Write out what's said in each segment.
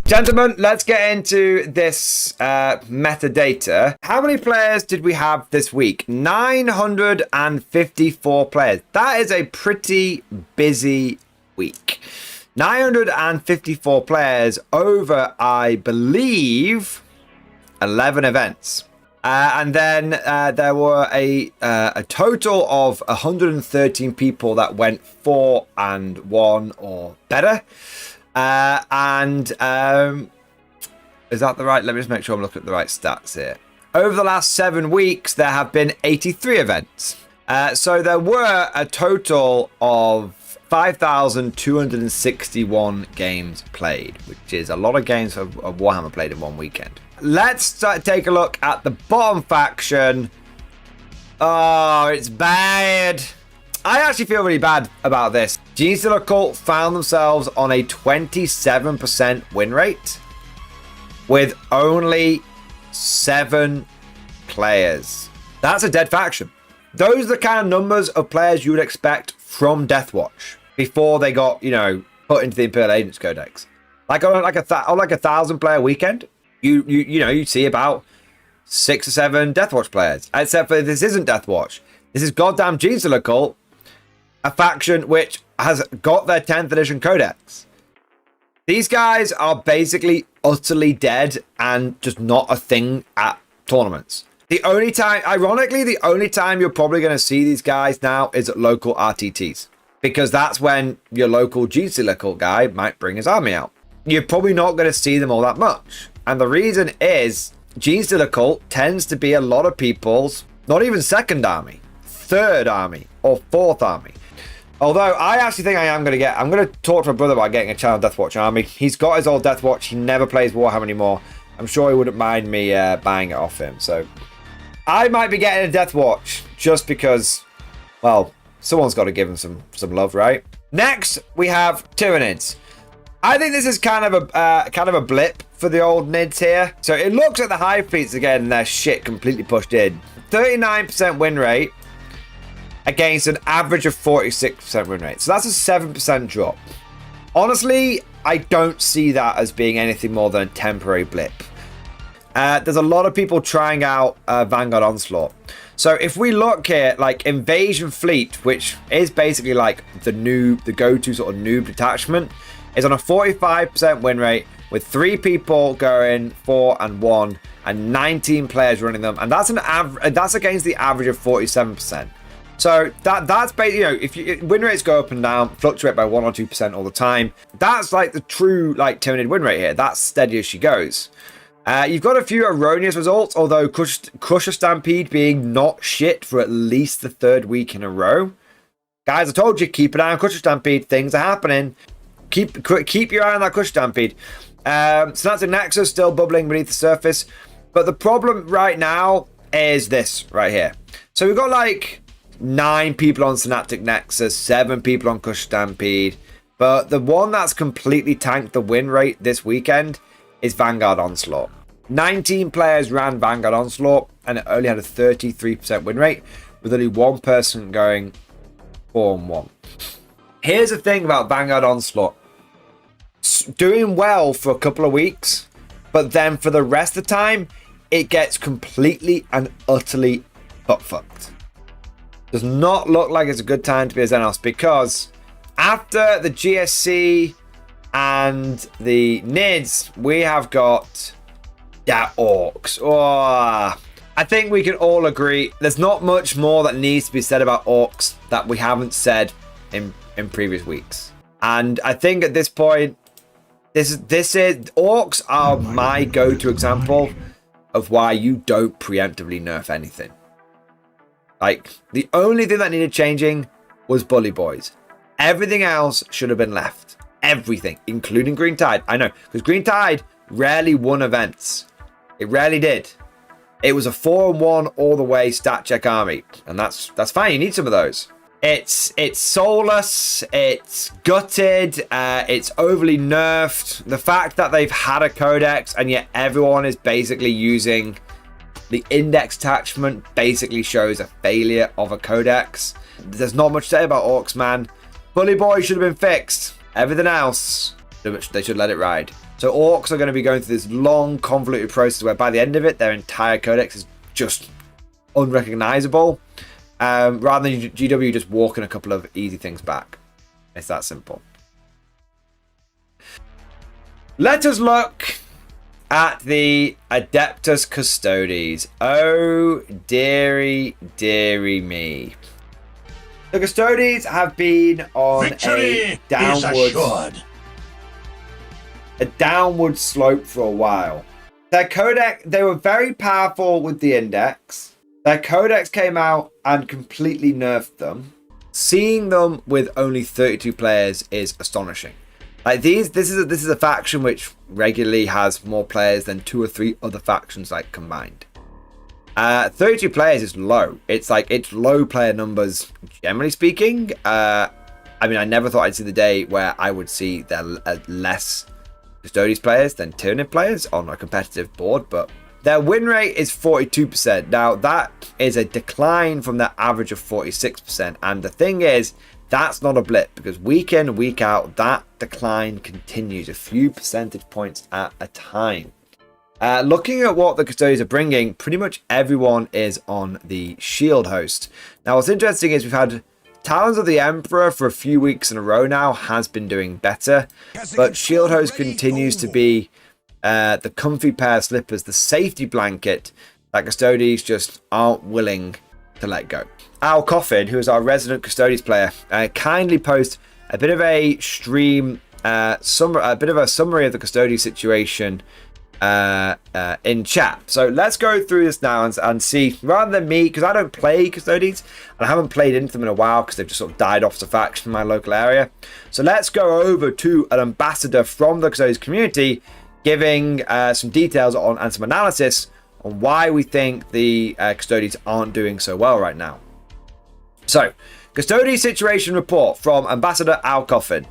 Gentlemen, let's get into this metadata. How many players did we have this week? 954 players. That is a pretty busy week. 954 players over, I believe, 11 events. And then there were a total of 113 people that went 4-1 or better. Is that the right? Let me just make sure I'm looking at the right stats here. Over the last 7 weeks, there have been 83 events. So there were a total of 5,261 games played, which is a lot of games of Warhammer played in one weekend. Let's take a look at the bottom faction. Oh, it's bad. I actually feel really bad about this. Genestealer Cult found themselves on a 27% win rate with only 7 players. That's a dead faction. Those are the kind of numbers of players you would expect from Deathwatch before they got, you know, put into the Imperial Agents Codex. Like on like a 1,000 player weekend, you know, you see about 6 or 7 Deathwatch players. Except for this isn't Deathwatch. This is goddamn Genestealer Cult, a faction which has got their 10th edition codex. These guys are basically utterly dead and just not a thing at tournaments. The only time, ironically, the only time you're probably going to see these guys now is at local RTTs. Because that's when your local Genestealer Cult guy might bring his army out. You're probably not going to see them all that much. And the reason is Genestealer Cult tends to be a lot of people's, not even second army, third army, or fourth army. Although I actually think I'm going to talk to my brother about getting a Channel Deathwatch army. He's got his old Deathwatch. He never plays Warhammer anymore. I'm sure he wouldn't mind me buying it off him. So I might be getting a Deathwatch just because, well, someone's got to give him some love, right? Next, we have Tyranids. I think this is kind of a blip for the old Nids here. So it looks at the Hive Fleets again, and their shit completely pushed in. 39% win rate against an average of 46% win rate. So that's a 7% drop. Honestly, I don't see that as being anything more than a temporary blip. There's a lot of people trying out Vanguard Onslaught. So if we look here, like Invasion Fleet, which is basically like the go-to sort of noob detachment, is on a 45% win rate with 3 people going 4-1 and 19 players running them, and that's against the average of 47%. So that's basically, you know, if win rates go up and down, fluctuate by 1 or 2% all the time. That's like the true like Tyranid win rate here. That's steady as she goes. You've got a few erroneous results, although Crusher Stampede being not shit for at least the 3rd week in a row. Guys, I told you, keep an eye on Crusher Stampede. Things are happening. Keep your eye on that Crusher Stampede. Synaptic Nexus still bubbling beneath the surface. But the problem right now is this right here. So we've got like 9 people on Synaptic Nexus, 7 people on Crusher Stampede. But the one that's completely tanked the win rate this weekend is Vanguard Onslaught. 19 players ran Vanguard Onslaught and it only had a 33% win rate with only 1 person going 4-1. Here's the thing about Vanguard Onslaught. Doing well for a couple of weeks, but then for the rest of the time, it gets completely and utterly butt-fucked. Does not look like it's a good time to be a Xenos, because after the GSC and the Nids, we have got Orcs. Oh, I think we can all agree there's not much more that needs to be said about Orcs that we haven't said in previous weeks. And I think at this point, this is Orcs are my go-to example of why you don't preemptively nerf anything. Like, the only thing that needed changing was Bully Boys. Everything else should have been left. Everything, including Green Tide. I know, because Green Tide rarely won events. It rarely did. It was a 4-1 all the way stat check army, and that's fine. You need some of those. It's soulless, it's gutted, it's overly nerfed. The fact that they've had a codex and yet everyone is basically using the index attachment basically shows a failure of a codex. There's not much to say about Orcs, man. Bully Boy should have been fixed. Everything else, they should let it ride. So orcs are going to be going through this long, convoluted process where by the end of it, their entire codex is just unrecognizable, rather than GW just walking a couple of easy things back. It's that simple. Let us look at the Adeptus Custodes. Oh, dearie, dearie me. The Custodes have been on a downward slope for a while. Their codex, they were very powerful with the index. Their codex came out and completely nerfed them. Seeing them with only 32 players is astonishing. Like this is a faction which regularly has more players than 2 or 3 other factions like combined. 32 players is low. It's low player numbers generally speaking. I mean, I never thought I'd see the day where I would see there less Custodes players than Tyranid players on a competitive board, but their win rate is 42%. Now that is a decline from their average of 46%, and the thing is, that's not a blip, because week in, week out, that decline continues a few percentage points at a time. Looking at what the Custodes are bringing, pretty much everyone is on the shield host. Now, what's interesting is we've had Talons of the Emperor for a few weeks in a row now, has been doing better, but shield host continues to be the comfy pair of slippers, the safety blanket that Custodes just aren't willing to let go. Al Coffin, who is our resident Custodes player, kindly post a bit of a stream, a bit of a summary of the Custodes situation in chat. So let's go through this now and see, rather than me, because I don't play Custodes and I haven't played into them in a while because they've just sort of died off as a faction in my local area. So let's go over to an ambassador from the Custodes community giving some details on and some analysis on why we think the Custodes aren't doing so well right now. So, Custodes situation report from Ambassador Al Coffin.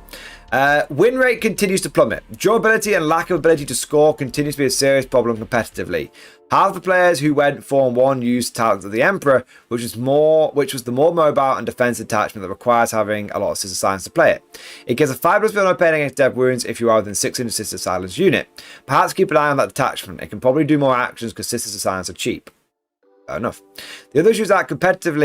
Win rate continues to plummet. Durability and lack of ability to score continues to be a serious problem competitively. Half the players who went 4-1 used Talons of the Emperor, which was the more mobile and defensive attachment that requires having a lot of Sister Silence to play it. It gives a 5+ feel no pain against dead wounds if you are within 6 inches of Sister Silence unit. Perhaps keep an eye on that detachment. It can probably do more actions because Sister Silence are cheap. Fair enough. The other issue is that competitive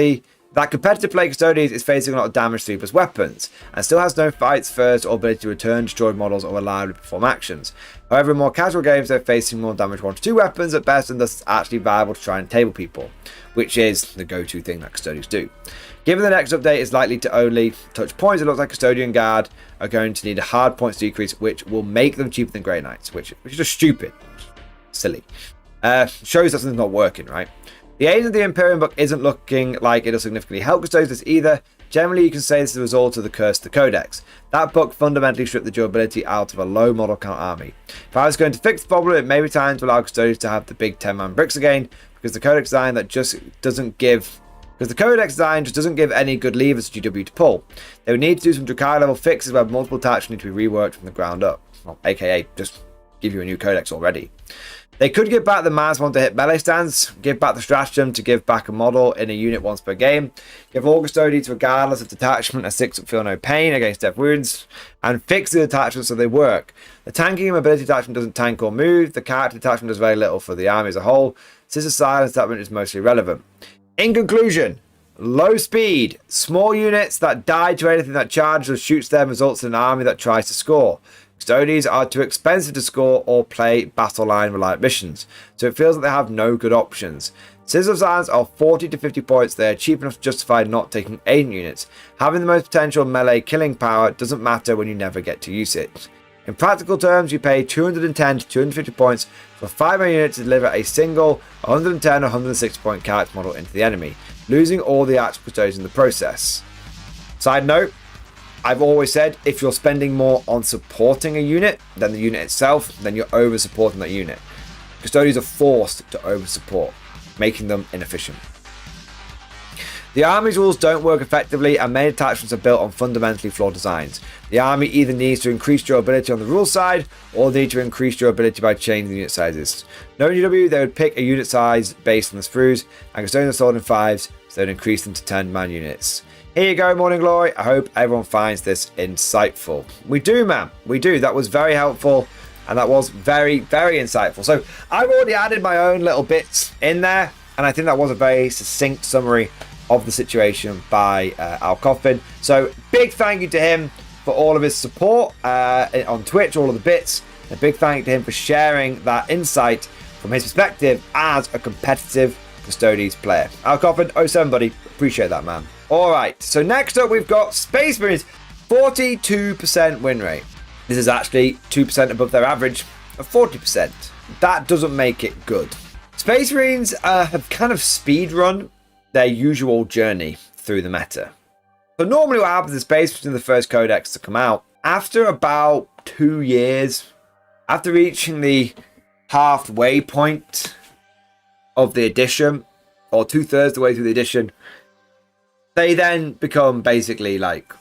play Custodes is facing a lot of damage to 3+ weapons, and still has no fights first or ability to return destroyed models or reliably perform actions. However, in more casual games, they're facing more damage 1-2 weapons at best, and thus it's actually viable to try and table people, which is the go-to thing that Custodes do. Given the next update is likely to only touch points, it looks like Custodian Guard are going to need a hard points decrease, which will make them cheaper than Grey Knights, which is just stupid. Silly. Shows that something's not working, right? The age of the Imperium book isn't looking like it'll significantly help Custodes either. Generally, you can say this is a result of the Curse of the Codex. That book fundamentally stripped the durability out of a low model count army. If I was going to fix the problem, it may be time to allow Custodes to have the big 10-man bricks again, because the Codex design just doesn't give any good levers to GW to pull. They would need to do some Drukhari level fixes where multiple attachments need to be reworked from the ground up. Well, aka just give you a new Codex already. They could give back the Maz one to hit melee stance, give back the stratagem to give back a model in a unit once per game, give all Custodes regardless of detachment a 6+ feel no pain against death wounds, and fix the attachments so they work. The tanking and mobility attachment doesn't tank or move, the character attachment does very little for the army as a whole, Sister Silence attachment is mostly relevant. In conclusion, low speed, small units that die to anything that charges or shoots them results in an army that tries to score. Custodes are too expensive to score or play battle line reliant missions, so it feels like they have no good options. Scissors of Silence are 40 to 50 points, they are cheap enough to justify not taking agent units. Having the most potential melee killing power doesn't matter when you never get to use it. In practical terms, you pay 210 to 250 points for a 5-man unit to deliver a single 110 or 160 point character model into the enemy, losing all the actual Custodes in the process. Side note, I've always said, if you're spending more on supporting a unit than the unit itself, then you're over-supporting that unit. Custodes are forced to over-support, making them inefficient. The army's rules don't work effectively, and many attachments are built on fundamentally flawed designs. The army either needs to increase durability on the rule side, or they need to increase durability by changing the unit sizes. Knowing GW, they would pick a unit size based on the sprues, and Custodians are sold in 5s, so they'd increase them to 10-man units. Here you go, Morning Glory. I hope everyone finds this insightful. We do, man. We do. That was very helpful. and that was very, very insightful. So I've already added my own little bits in there, and I think that was a very succinct summary of the situation by Al Coffin. So big thank you to him for all of his support on Twitch, all of the bits. A big thank you to him for sharing that insight from his perspective as a competitive Custodes player. Al Coffin, 07 buddy, appreciate that, man. All right, so next up we've got Space Marines, 42% win rate. This is actually 2% above their average of 40%. That doesn't make it good. Space Marines have kind of speed run their usual journey through the meta. So normally what happens is Space Marines are the first codex to come out. After about 2 years, after reaching the halfway point of the edition, or 2/3 the way through the edition, they then become basically like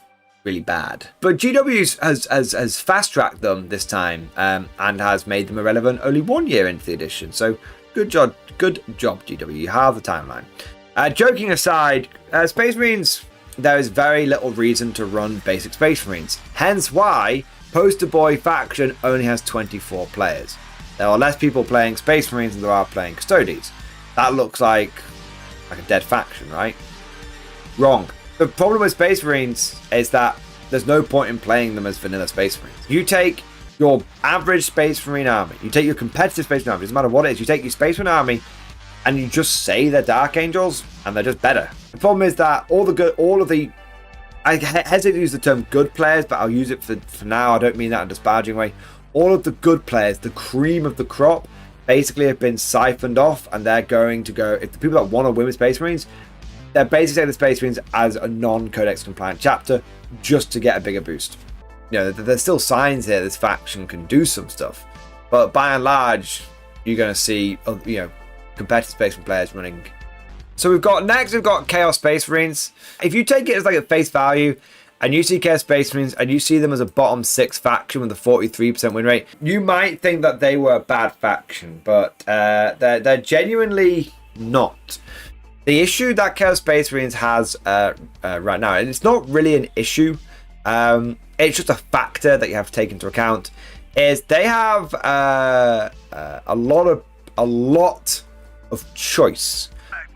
really bad. But GW has fast-tracked them this time and has made them irrelevant only 1 year into the edition. So good job GW, you have the timeline. Joking aside, Space Marines, there is very little reason to run basic Space Marines. Hence why Poster Boy faction only has 24 players. There are less people playing Space Marines than there are playing Custodes. That looks like a dead faction, right? Wrong. The problem with Space Marines is that there's no point in playing them as vanilla Space Marines. You take your average Space Marine army, you take your competitive Space Marine army, doesn't matter what it is, you take your Space Marine army and you just say they're Dark Angels and they're just better. The problem is that I hesitate to use the term good players, but I'll use it for now. I don't mean that in a disparaging way. All of the good players, the cream of the crop, basically have been siphoned off, and they're going to go, if the people that want to win with Space Marines, they're basically taking the Space Marines as a non-codex compliant chapter just to get a bigger boost. You know, there's still signs here this faction can do some stuff, but by and large, you're going to see, you know, competitive Space Marine players running. So we've got Chaos Space Marines. If you take it as like a face value, and you see Chaos Space Marines, and you see them as a bottom 6 faction with a 43% win rate, you might think that they were a bad faction, but they're genuinely not. The issue that Chaos Space Marines has right now, and it's not really an issue, it's just a factor that you have to take into account, is they have a lot of choice.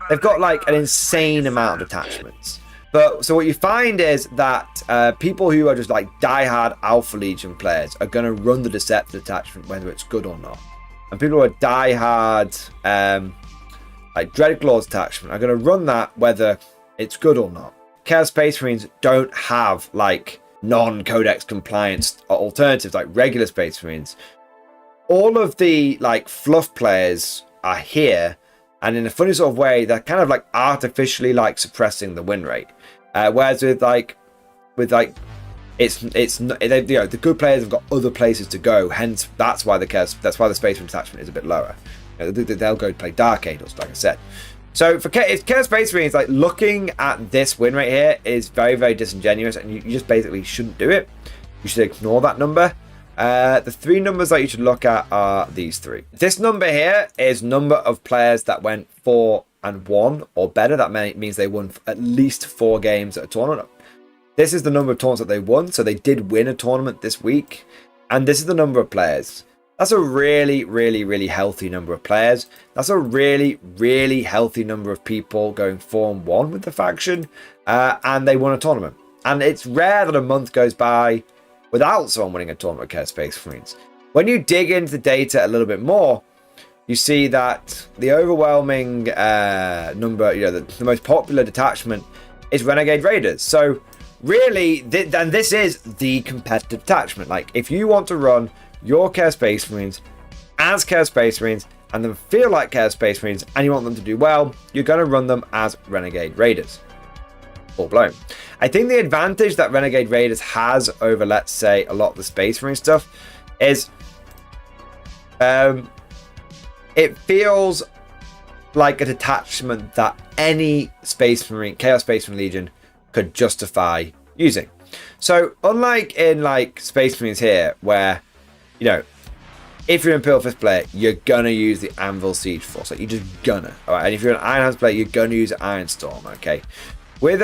They've got like an insane amount of detachments. But so what you find is that people who are just like diehard Alpha Legion players are going to run the Deceptive detachment whether it's good or not. And people who are diehard like Dreadclaws detachment are going to run that whether it's good or not. Chaos Space Marines don't have like non-codex compliance alternatives like regular Space Marines. All of the like fluff players are here, and in a funny sort of way, they're kind of like artificially like suppressing the win rate. Whereas with it's not, you know, the good players have got other places to go. Hence, that's why the Space Marine detachment is a bit lower. You know, they'll go play Dark Angels, like I said. So for Chaos Space Marines, like looking at this win rate here is very, very disingenuous, and you just basically shouldn't do it. You should ignore that number. The 3 numbers that you should look at are these 3. This number here is number of players that went 4-1 or better. That means they won at least 4 games at a tournament. This is the number of tournaments that they won, so they did win a tournament this week. And this is the number of players. That's a really, really, really healthy number of players. That's a really, really healthy number of people going 4-1 with the faction, and they won a tournament. And it's rare that a month goes by without someone winning a tournament with Chaos Space Marines. When you dig into the data a little bit more, you see that the overwhelming number, you know, the most popular detachment is Renegade Raiders. So really, and this is the competitive detachment. Like, if you want to run your Chaos Space Marines as Chaos Space Marines and then feel like Chaos Space Marines and you want them to do well, you're going to run them as Renegade Raiders. Full blown. I think the advantage that Renegade Raiders has over, let's say, a lot of the Space Marine stuff is it feels like a detachment that any Space Marine, Chaos Space Marine Legion could justify using. So unlike in like Space Marines here, where, you know, if you're an Imperial Fist player, you're gonna use the Anvil Siege Force. Like, you're just gonna. All right, and if you're an Iron Hands player, you're gonna use Iron Storm. Okay, with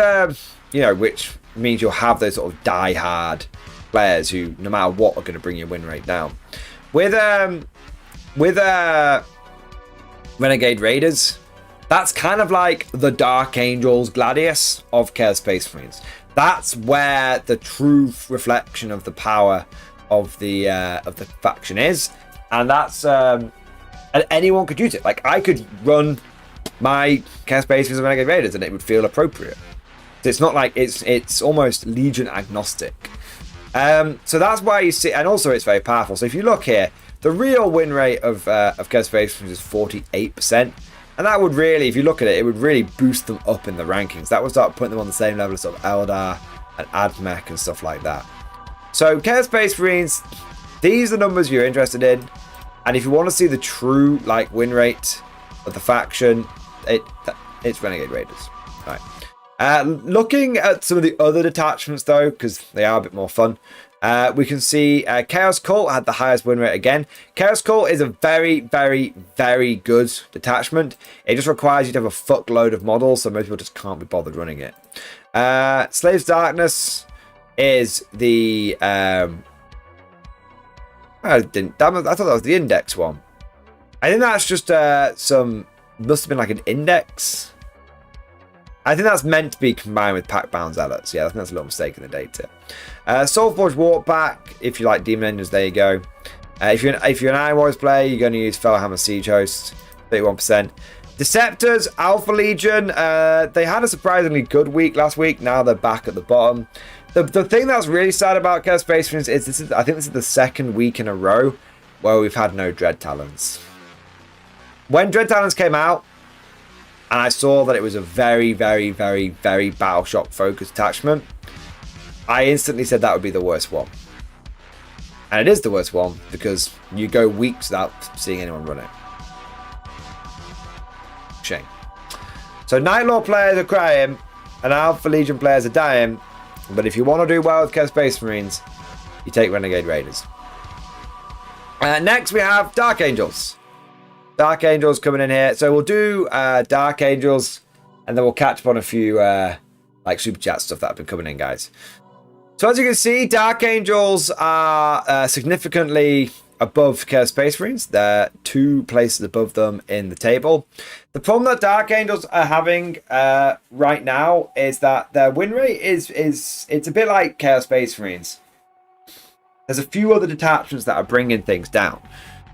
you know, which means you'll have those sort of die-hard players who, no matter what, are going to bring your win rate down. with Renegade Raiders, that's kind of like the Dark Angels Gladius of Chaos Space Marines. That's where the true reflection of the power of the faction is, and that's and anyone could use it. Like, I could run my Chaos Space Marines and Renegade Raiders, and it would feel appropriate. So it's not like it's almost Legion agnostic. So that's why you see, and also it's very powerful. So if you look here, the real win rate of Chaos Space Marines is 48%. And that would really, if you look at it, it would really boost them up in the rankings. That would start putting them on the same level as sort of Eldar and Admech and stuff like that. So Chaos Space Marines, these are the numbers you're interested in. And if you want to see the true like win rate of the faction, it's Renegade Raiders. All right. Looking at some of the other detachments though, because they are a bit more fun. We can see Chaos Cult had the highest win rate again. Chaos Cult is a very, very, very good detachment. It just requires you to have a fuckload of models, so most people just can't be bothered running it. Slaves Darkness is the... I thought that was the index one. I think that's just must have been like an index. I think that's meant to be combined with Pack-Bound Zealots. Yeah, I think that's a little mistake in the data. Soulforge Warpack, if you like Demon Engines, there you go. If you're an Iron Warriors player, you're going to use Fellhammer Siege Host, 31%. Deceptors, Alpha Legion, they had a surprisingly good week last week. Now they're back at the bottom. The thing that's really sad about Chaos Space Marines is I think this is the second week in a row where we've had no Dread Talons. When Dread Talons came out, and I saw that it was a very, very, very, very Battleshock focused attachment, I instantly said that would be the worst one. And it is the worst one because you go weeks without seeing anyone run it. Shame. So Night Lord players are crying and Alpha Legion players are dying. But if you want to do well with Chaos Space Marines, you take Renegade Raiders. Next we have Dark Angels. Dark Angels coming in here. So we'll do Dark Angels and then we'll catch up on a few like super chat stuff that have been coming in, guys. So as you can see, Dark Angels are significantly above Chaos Space Marines. They're 2 places above them in the table. The problem that Dark Angels are having right now is that their win rate is it's a bit like Chaos Space Marines. There's a few other detachments that are bringing things down.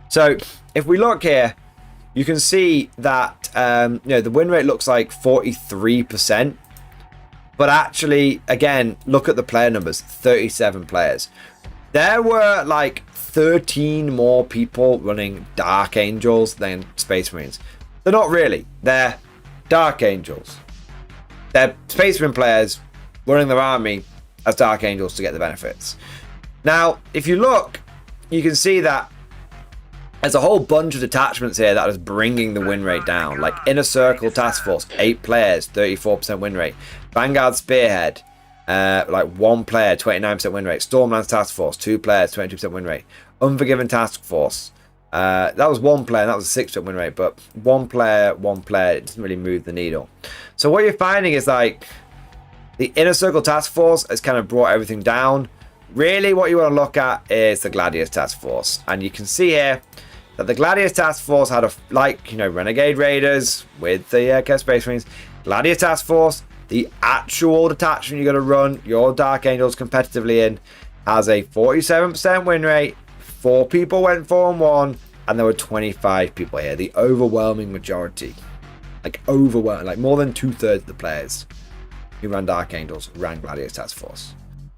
So if we look here, you can see that the win rate looks like 43%. But actually, again, look at the player numbers, 37 players. There were like 13 more people running Dark Angels than Space Marines. They're not really. They're Dark Angels. They're Space Marine players running their army as Dark Angels to get the benefits. Now, if you look, you can see that there's a whole bunch of detachments here that is bringing the win rate down. Like Inner Circle Task Force, 8 players, 34% win rate. Vanguard Spearhead, like 1 player, 29% win rate. Stormlands Task Force, 2 players, 22% win rate. Unforgiven Task Force, that was 1 player, and that was a 6% win rate. But 1 player, it doesn't really move the needle. So what you're finding is like the Inner Circle Task Force has kind of brought everything down. Really, what you want to look at is the Gladius Task Force, and you can see here that the Gladius Task Force had Renegade Raiders with the Chaos Space Marines. Gladius Task Force, the actual detachment you're going to run your Dark Angels competitively in, has a 47% win rate. 4 people went 4-1, and there were 25 people here. The overwhelming majority, like more than 2/3 of the players who ran Dark Angels ran Gladius Task Force.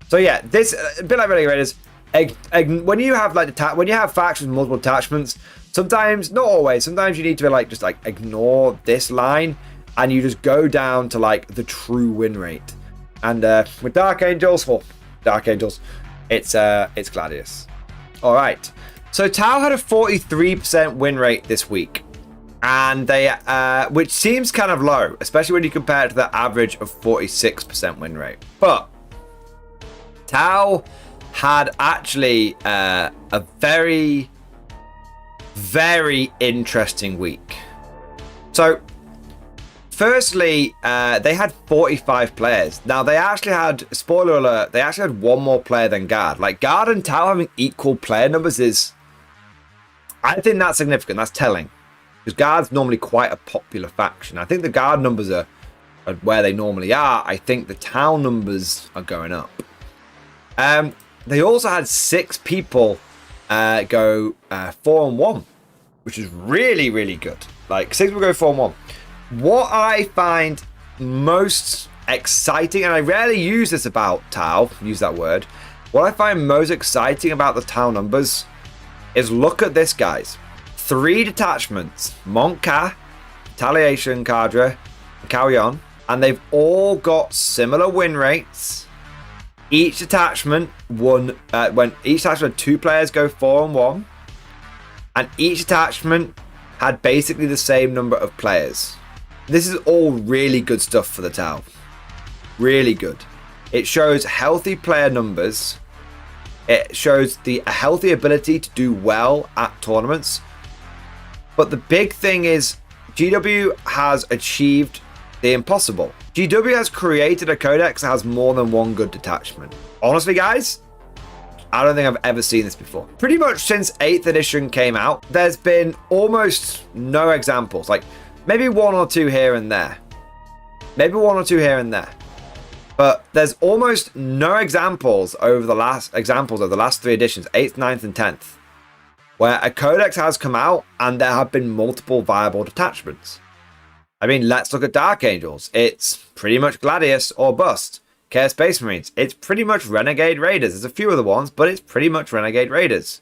So yeah, this a bit like Renegade Raiders. When you have when you have factions with multiple attachments, sometimes, not always, sometimes you need to just ignore this line and you just go down to the true win rate. And with Dark Angels, it's Gladius. All right, so Tau had a 43% win rate this week, and they which seems kind of low, especially when you compare it to the average of 46% win rate. But Tau had actually a very, very interesting week. So, firstly, they had 45 players. Now, they actually had, spoiler alert, they actually had 1 more player than Guard. Guard and Tau having equal player numbers is I think that's significant. That's telling. Because Guard's normally quite a popular faction. I think the Guard numbers are where they normally are. I think the town numbers are going up. They also had 6 people go 4-1, which is really, really good. Like 6 will go 4-1. What I find most exciting, and I rarely use this about Tau, use that word. What I find most exciting about the Tau numbers is look at this, guys. 3 detachments, Monka, Retaliation Cadre, and Carrion, and they've all got similar win rates. Each detachment won when each detachment had 2 players go 4-1, and each detachment had basically the same number of players. This is all really good stuff for the Tau. Really good. It shows healthy player numbers. It shows a healthy ability to do well at tournaments. But the big thing is GW has achieved the impossible. GW has created a codex that has more than 1 good detachment. Honestly, guys, I don't think I've ever seen this before. Pretty much since 8th edition came out, there's been almost no examples. Like maybe 1 or 2 here and there. Maybe 1 or 2 here and there. But there's almost no examples over the last 3 editions, 8th, 9th, and 10th, where a codex has come out and there have been multiple viable detachments. I mean, let's look at Dark Angels. It's pretty much Gladius or bust. Chaos Space Marines. It's pretty much Renegade Raiders. There's a few other ones, but it's pretty much Renegade Raiders.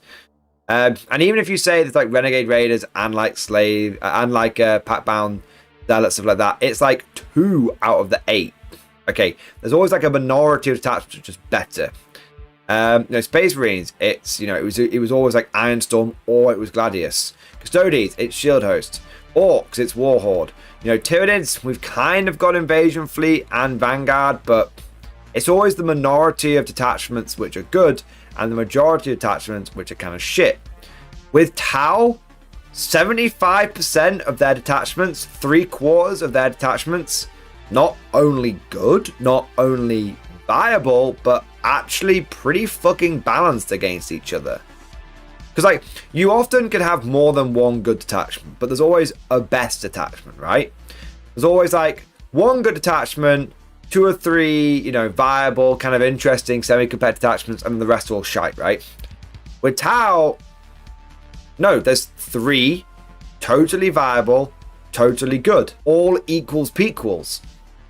And even if you say there's like Renegade Raiders and like Slave and like Pack-Bound Zealots, stuff like that, it's like 2 out of the 8. Okay, there's always like a minority of detachments which is better. Space Marines, it's, it was always like Ironstorm or it was Gladius. Custodians, it's Shield Host. Orcs, it's Warhorde. Tyranids, we've kind of got Invasion Fleet and Vanguard, but it's always the minority of detachments which are good and the majority of detachments which are kind of shit. With Tau, 75% of their detachments, 3/4 of their detachments, not only good, not only viable, but actually pretty fucking balanced against each other. Because like you often can have more than 1 good detachment, but there's always a best detachment, right? There's always like 1 good detachment, 2 or 3, viable, kind of interesting semi-competitive detachments, and the rest are all shite, right? With Tau, no, there's 3 totally viable, totally good, all equals pequals,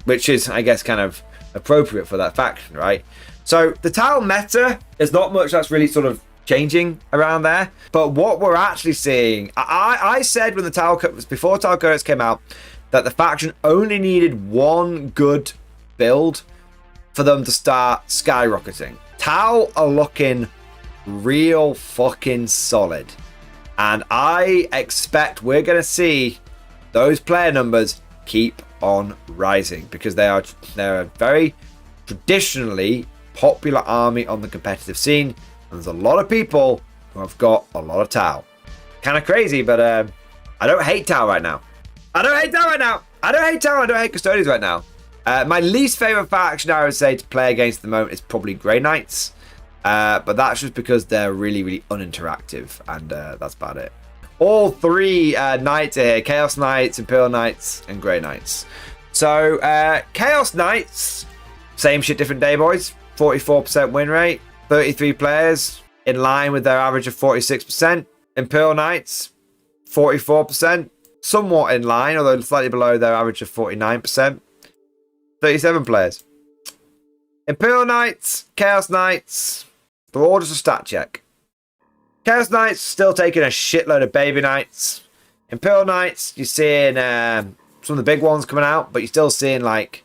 which is, I guess, kind of appropriate for that faction, right? So the Tau meta is not much that's really sort of changing around there, but what we're actually seeing, I said when the Tau before Tau Codex came out that the faction only needed 1 good build for them to start skyrocketing. Tau are looking real fucking solid, and I expect we're going to see those player numbers keep on rising because they're a very traditionally popular army on the competitive scene. And there's a lot of people who have got a lot of Tau. Kind of crazy, but I don't hate Tau right now. I don't hate Tau. I don't hate Custodians right now. My least favorite faction I would say to play against at the moment is probably Grey Knights. But that's just because they're really, really uninteractive. And that's about it. All 3 knights are here. Chaos Knights, Imperial Knights, and Grey Knights. So, Chaos Knights, same shit, different day, boys. 44% win rate. 33 players, in line with their average of 46%. Imperial Knights, 44%, somewhat in line, although slightly below their average of 49%. 37 players. Imperial Knights, Chaos Knights, they're all just a stat check. Chaos Knights still taking a shitload of baby knights. Imperial Knights, you're seeing some of the big ones coming out, but you're still seeing like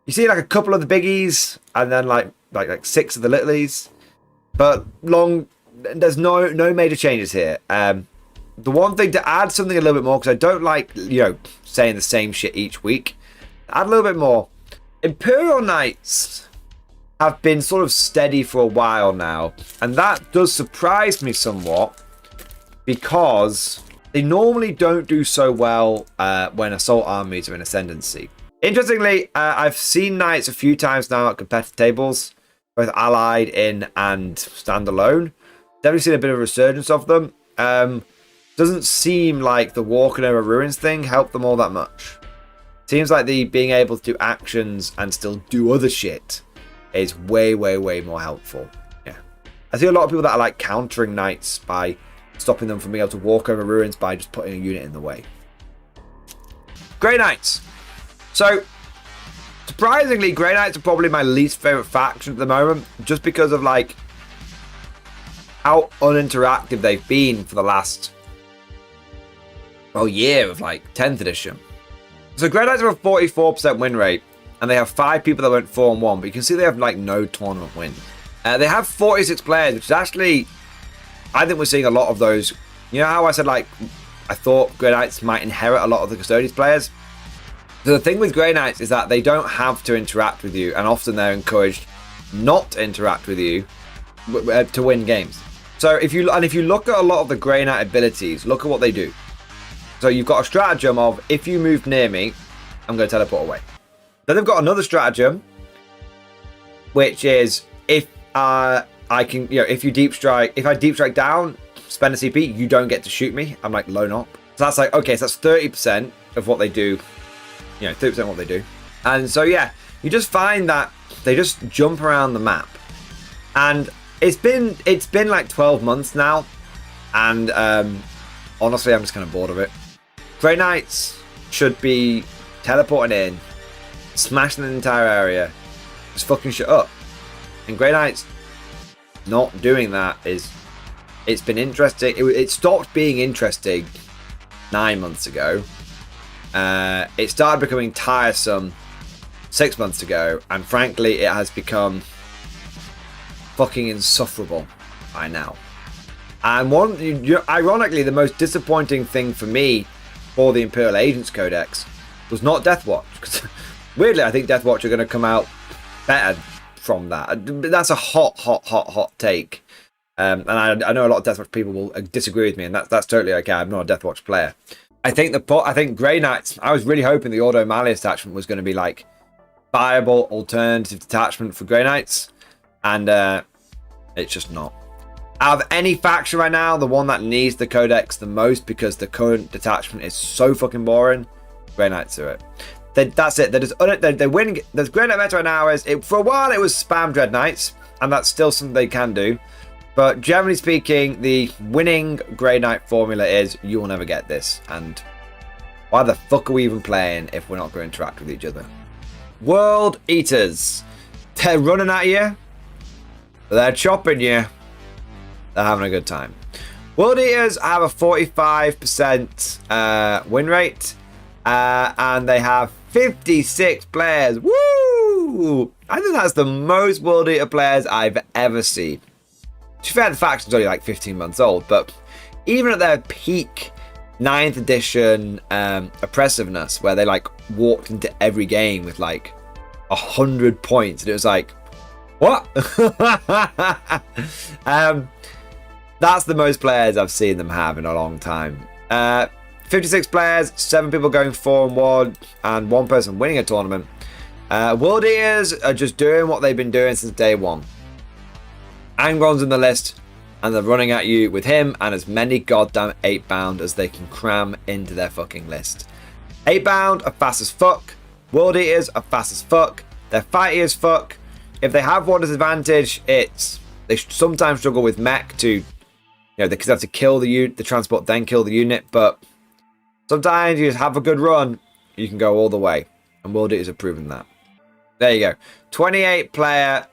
a couple of the biggies and then like 6 of the littlies. But there's no major changes here. The one thing to add something a little bit more, because I don't like saying the same shit each week. Add a little bit more. Imperial Knights have been sort of steady for a while now, and that does surprise me somewhat because they normally don't do so well when assault armies are in ascendancy. Interestingly, I've seen Knights a few times now at competitive tables, both allied in and standalone. Definitely seen a bit of a resurgence of them. doesn't seem like the walking over ruins thing helped them all that much. Seems like the being able to do actions and still do other shit is way, way, way more helpful. Yeah. I see a lot of people that are like countering knights by stopping them from being able to walk over ruins by just putting a unit in the way. Grey Knights. So, surprisingly, Grey Knights are probably my least favourite faction at the moment, just because of like how uninteractive they've been for the last year of like 10th edition. So Grey Knights have a 44% win rate, and they have 5 people that went 4-1, but you can see they have like no tournament wins. They have 46 players, which is actually, I think we're seeing a lot of those. You know how I said like I thought Grey Knights might inherit a lot of the Custodians players? So the thing with Grey Knights is that they don't have to interact with you, and often they're encouraged not to interact with you to win games. So if you look at a lot of the Grey Knight abilities, look at what they do. So you've got a stratagem of, if you move near me, I'm going to teleport away. Then they've got another stratagem, which is if I can, if you deep strike, if I deep strike down, spend a CP, you don't get to shoot me. I'm like lone op. So that's like, okay, so that's 30% of what they do. 30% of what they do. And so yeah, you just find that they just jump around the map. And it's been like 12 months now, and honestly, I'm just kind of bored of it. Grey Knights should be teleporting in, smashing the entire area, just fucking shit up. And Grey Knights not doing that it's been interesting. It stopped being interesting 9 months ago. It started becoming tiresome 6 months ago, and frankly, it has become fucking insufferable by now. And ironically, the most disappointing thing for me for the Imperial Agents Codex was not Deathwatch. Because weirdly, I think Deathwatch are going to come out better from that. That's a hot take. And I know a lot of Deathwatch people will disagree with me, and that's totally okay. I'm not a Deathwatch player. I think Grey Knights, I was really hoping the Ordo Malleus attachment was going to be like viable alternative detachment for Grey Knights, and it's just not. Out of any faction right now, the one that needs the Codex the most because the current detachment is so fucking boring, Grey Knights are it. That's it. They're winning. There's Grey Knight meta right now. For a while it was spam Dread Knights, and that's still something they can do. But generally speaking, the winning Grey Knight formula is you will never get this. And why the fuck are we even playing if we're not going to interact with each other? World Eaters. They're running at you. They're chopping you. They're having a good time. World Eaters have a 45% win rate. And they have 56 players. Woo! I think that's the most World Eater players I've ever seen. To be fair, the faction's only like 15 months old, but even at their peak 9th edition oppressiveness, where they like walked into every game with like 100 points, and it was like, what? That's the most players I've seen them have in a long time. 56 players, 7 people going 4-1, and 1 person winning a tournament. World Eaters are just doing what they've been doing since day one. Angron's in the list, and they're running at you with him and as many goddamn 8-bound as they can cram into their fucking list. 8-bound are fast as fuck. World Eaters are fast as fuck. They're fighty as fuck. If they have one disadvantage, they sometimes struggle with mech to, they could have to kill the transport, then kill the unit, but sometimes you just have a good run, you can go all the way. And World Eaters have proven that. There you go. 28 player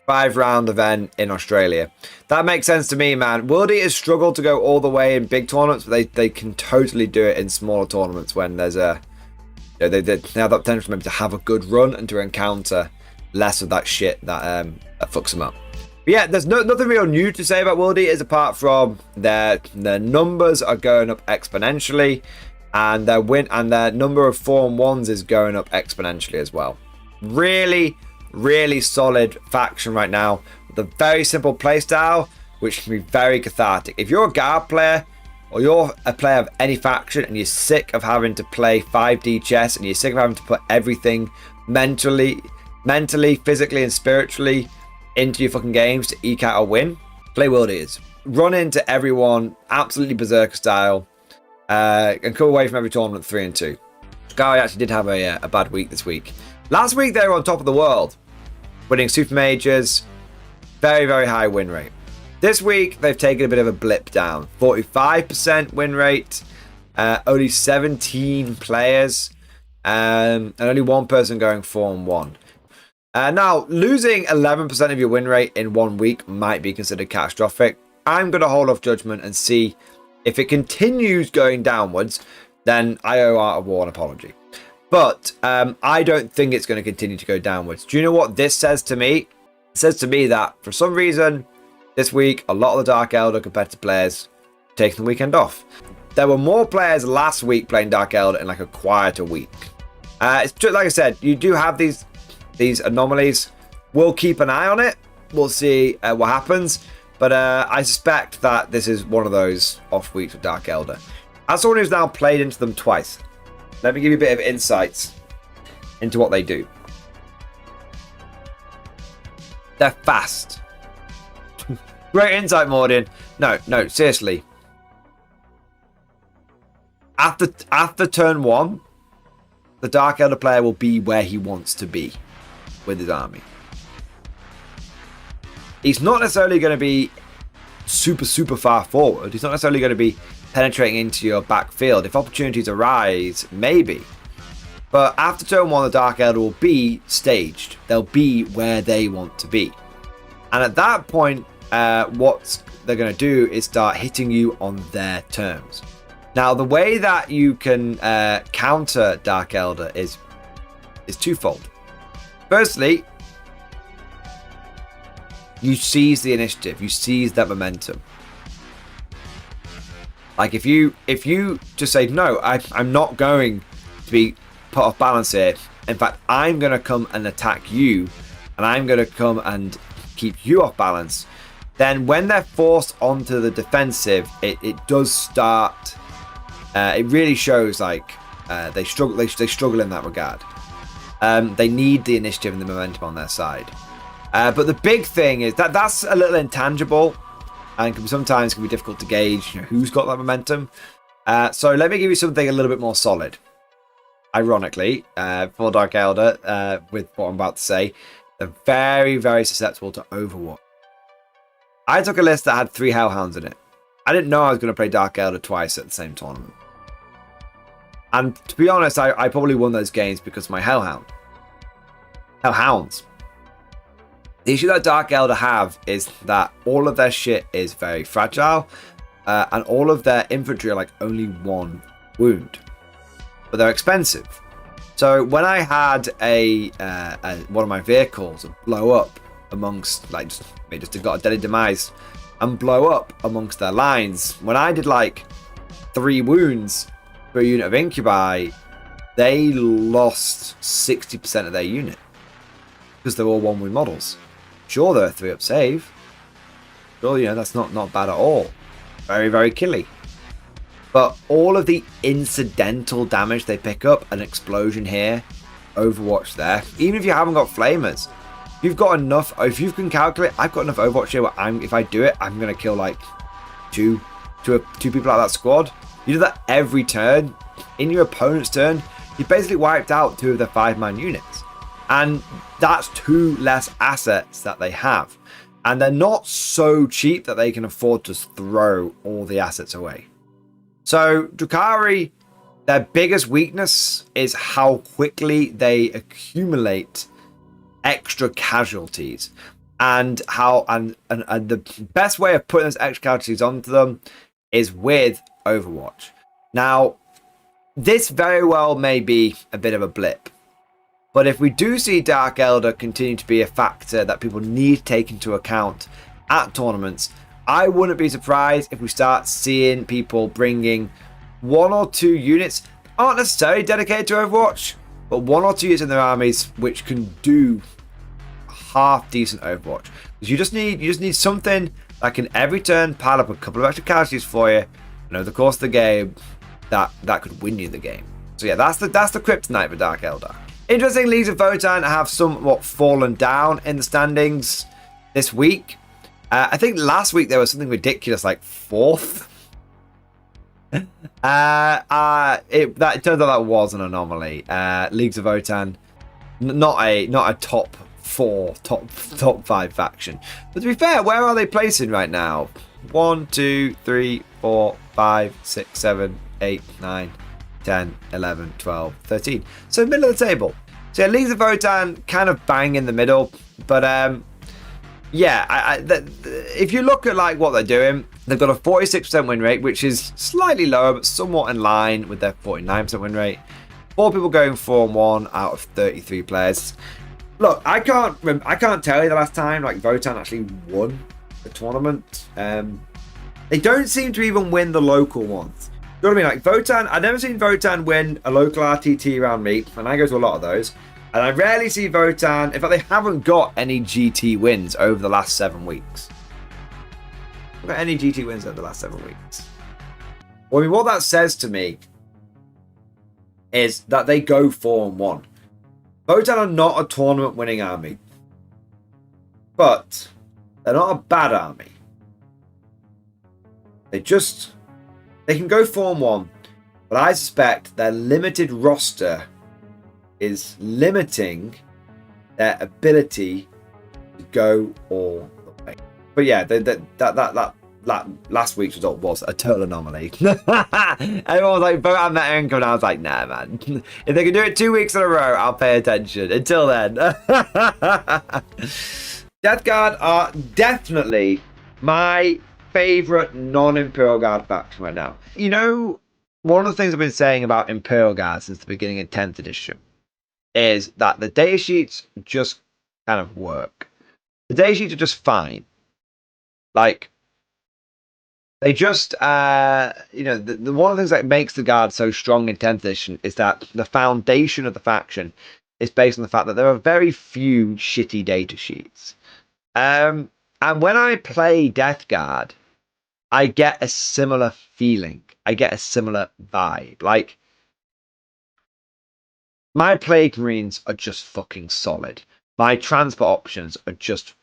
5-round event in Australia. That makes sense to me, man. World Eaters struggle to go all the way in big tournaments, but they can totally do it in smaller tournaments when there's they have that potential maybe to have a good run and to encounter less of that shit that fucks them up. But yeah, there's nothing real new to say about World Eaters apart from their numbers are going up exponentially, and their number of 4-1s is going up exponentially as well. Really solid faction right now with a very simple playstyle, which can be very cathartic. If you're a guard player or you're a player of any faction and you're sick of having to play 5D chess and you're sick of having to put everything mentally, physically, and spiritually into your fucking games to eke out a win, play World Eaters. run into everyone absolutely berserker style, and come away from every tournament 3-2. Sky actually did have a bad week this week. Last week they were on top of the world, winning super majors, very, very high win rate. This week they've taken a bit of a blip down, 45% win rate, only 17 players, and only one person going 4-1. Now, losing 11% of your win rate in 1 week might be considered catastrophic. I'm going to hold off judgment and see if it continues going downwards, then I owe Art of War an apology. But I don't think it's going to continue to go downwards. Do you know what this says to me? It says to me that for some reason, this week, a lot of the Dark Elder competitive players taking the weekend off. There were more players last week playing Dark Elder in like a quieter week. It's just like I said, you do have these anomalies. We'll keep an eye on it. We'll see what happens. But I suspect that this is one of those off weeks with Dark Elder. As someone who's now played into them twice, let me give you a bit of insights into what they do. They're fast. Great insight, Mordian. No, seriously. After turn 1, the Dark Elder player will be where he wants to be with his army. He's not necessarily going to be super far forward. He's not necessarily going to be penetrating into your backfield. If opportunities arise, maybe. But after turn 1, the Dark Elder will be staged. They'll be where they want to be. And at that point, what they're going to do is start hitting you on their terms. Now, the way that you can counter Dark Elder is twofold. Firstly, you seize the initiative. You seize that momentum. Like if you just say, no, I'm not going to be put off balance here. In fact, I'm going to come and attack you, and I'm going to come and keep you off balance. Then when they're forced onto the defensive, it does start. It really shows like they struggle in that regard. They need the initiative and the momentum on their side. But the big thing is that's a little intangible, and sometimes can be difficult to gauge who's got that momentum. So let me give you something a little bit more solid. Ironically, for Dark Elder, with what I'm about to say, they're very, very susceptible to Overwatch. I took a list that had 3 Hellhounds in it. I didn't know I was going to play Dark Elder twice at the same tournament. And to be honest, I probably won those games because of my Hellhounds. The issue that Dark Elder have is that all of their shit is very fragile, and all of their infantry are like only 1 wound. But they're expensive. So when I had one of my vehicles blow up amongst, like, just got a deadly demise and blow up amongst their lines, when I did like 3 wounds per unit of incubi, they lost 60% of their unit because they're all 1 wound models. Sure, they're a 3-up save. Sure, that's not bad at all. Very, very killy. But all of the incidental damage they pick up, an explosion here, Overwatch there, even if you haven't got flamers, you've got enough. If you can calculate, I've got enough Overwatch here where if I do it, I'm going to kill like two people out of that squad. You do that every turn. In your opponent's turn, you basically wiped out 2 of their 5-man units. And that's 2 less assets that they have. And they're not so cheap that they can afford to throw all the assets away. So Drukhari, their biggest weakness is how quickly they accumulate extra casualties. And the best way of putting those extra casualties onto them is with Overwatch. Now, this very well may be a bit of a blip. But if we do see Dark Elder continue to be a factor that people need to take into account at tournaments, I wouldn't be surprised if we start seeing people bringing 1 or 2 units, aren't necessarily dedicated to Overwatch, but 1 or 2 units in their armies which can do half decent Overwatch. Because you just need something that can every turn pile up a couple of extra casualties for you, and over the course of the game, that could win you the game. So yeah, that's the kryptonite for Dark Elder. Interesting, Leagues of Votann have somewhat fallen down in the standings this week. I think last week there was something ridiculous like 4th. It turns out that was an anomaly. Leagues of Votann, not a top 4, top 5 faction. But to be fair, where are they placing right now? 1, 2, 3, 4, 5, 6, 7, 8, 9, 10, 11, 12, 13. So middle of the table. So yeah, Leagues of Votann kind of bang in the middle, but yeah, if you look at like what they're doing, they've got a 46% win rate, which is slightly lower, but somewhat in line with their 49% win rate. 4 people going 4-1 out of 33 players. Look, I can't tell you the last time like Votann actually won the tournament. They don't seem to even win the local ones. You know what I mean? Like Votann, I've never seen Votann win a local RTT round meet, and I go to a lot of those. And I rarely see Votann. In fact, they haven't got any GT wins over the last 7 weeks. They've got any GT wins over the last 7 weeks. Well, I mean, what that says to me is that they go 4-1. Votann are not a tournament winning army, but they're not a bad army. They can go 4-1, but I suspect their limited roster is limiting their ability to go all the way. But yeah, that last week's result was a total anomaly. Everyone was like, vote on that income, and I was like, nah, man. If they can do it 2 weeks in a row, I'll pay attention. Until then. Death Guard are definitely my favorite non-Imperial Guard faction right now. You know, one of the things I've been saying about Imperial Guard since the beginning of 10th edition is that the data sheets just kind of work. The data sheets are just fine. Like, they just, you know, the one of the things that makes the Guard so strong in 10th edition is that the foundation of the faction is based on the fact that there are very few shitty data sheets. And when I play Death Guard, I get a similar feeling. I get a similar vibe. Like, my Plague Marines are just fucking solid. My transport options are just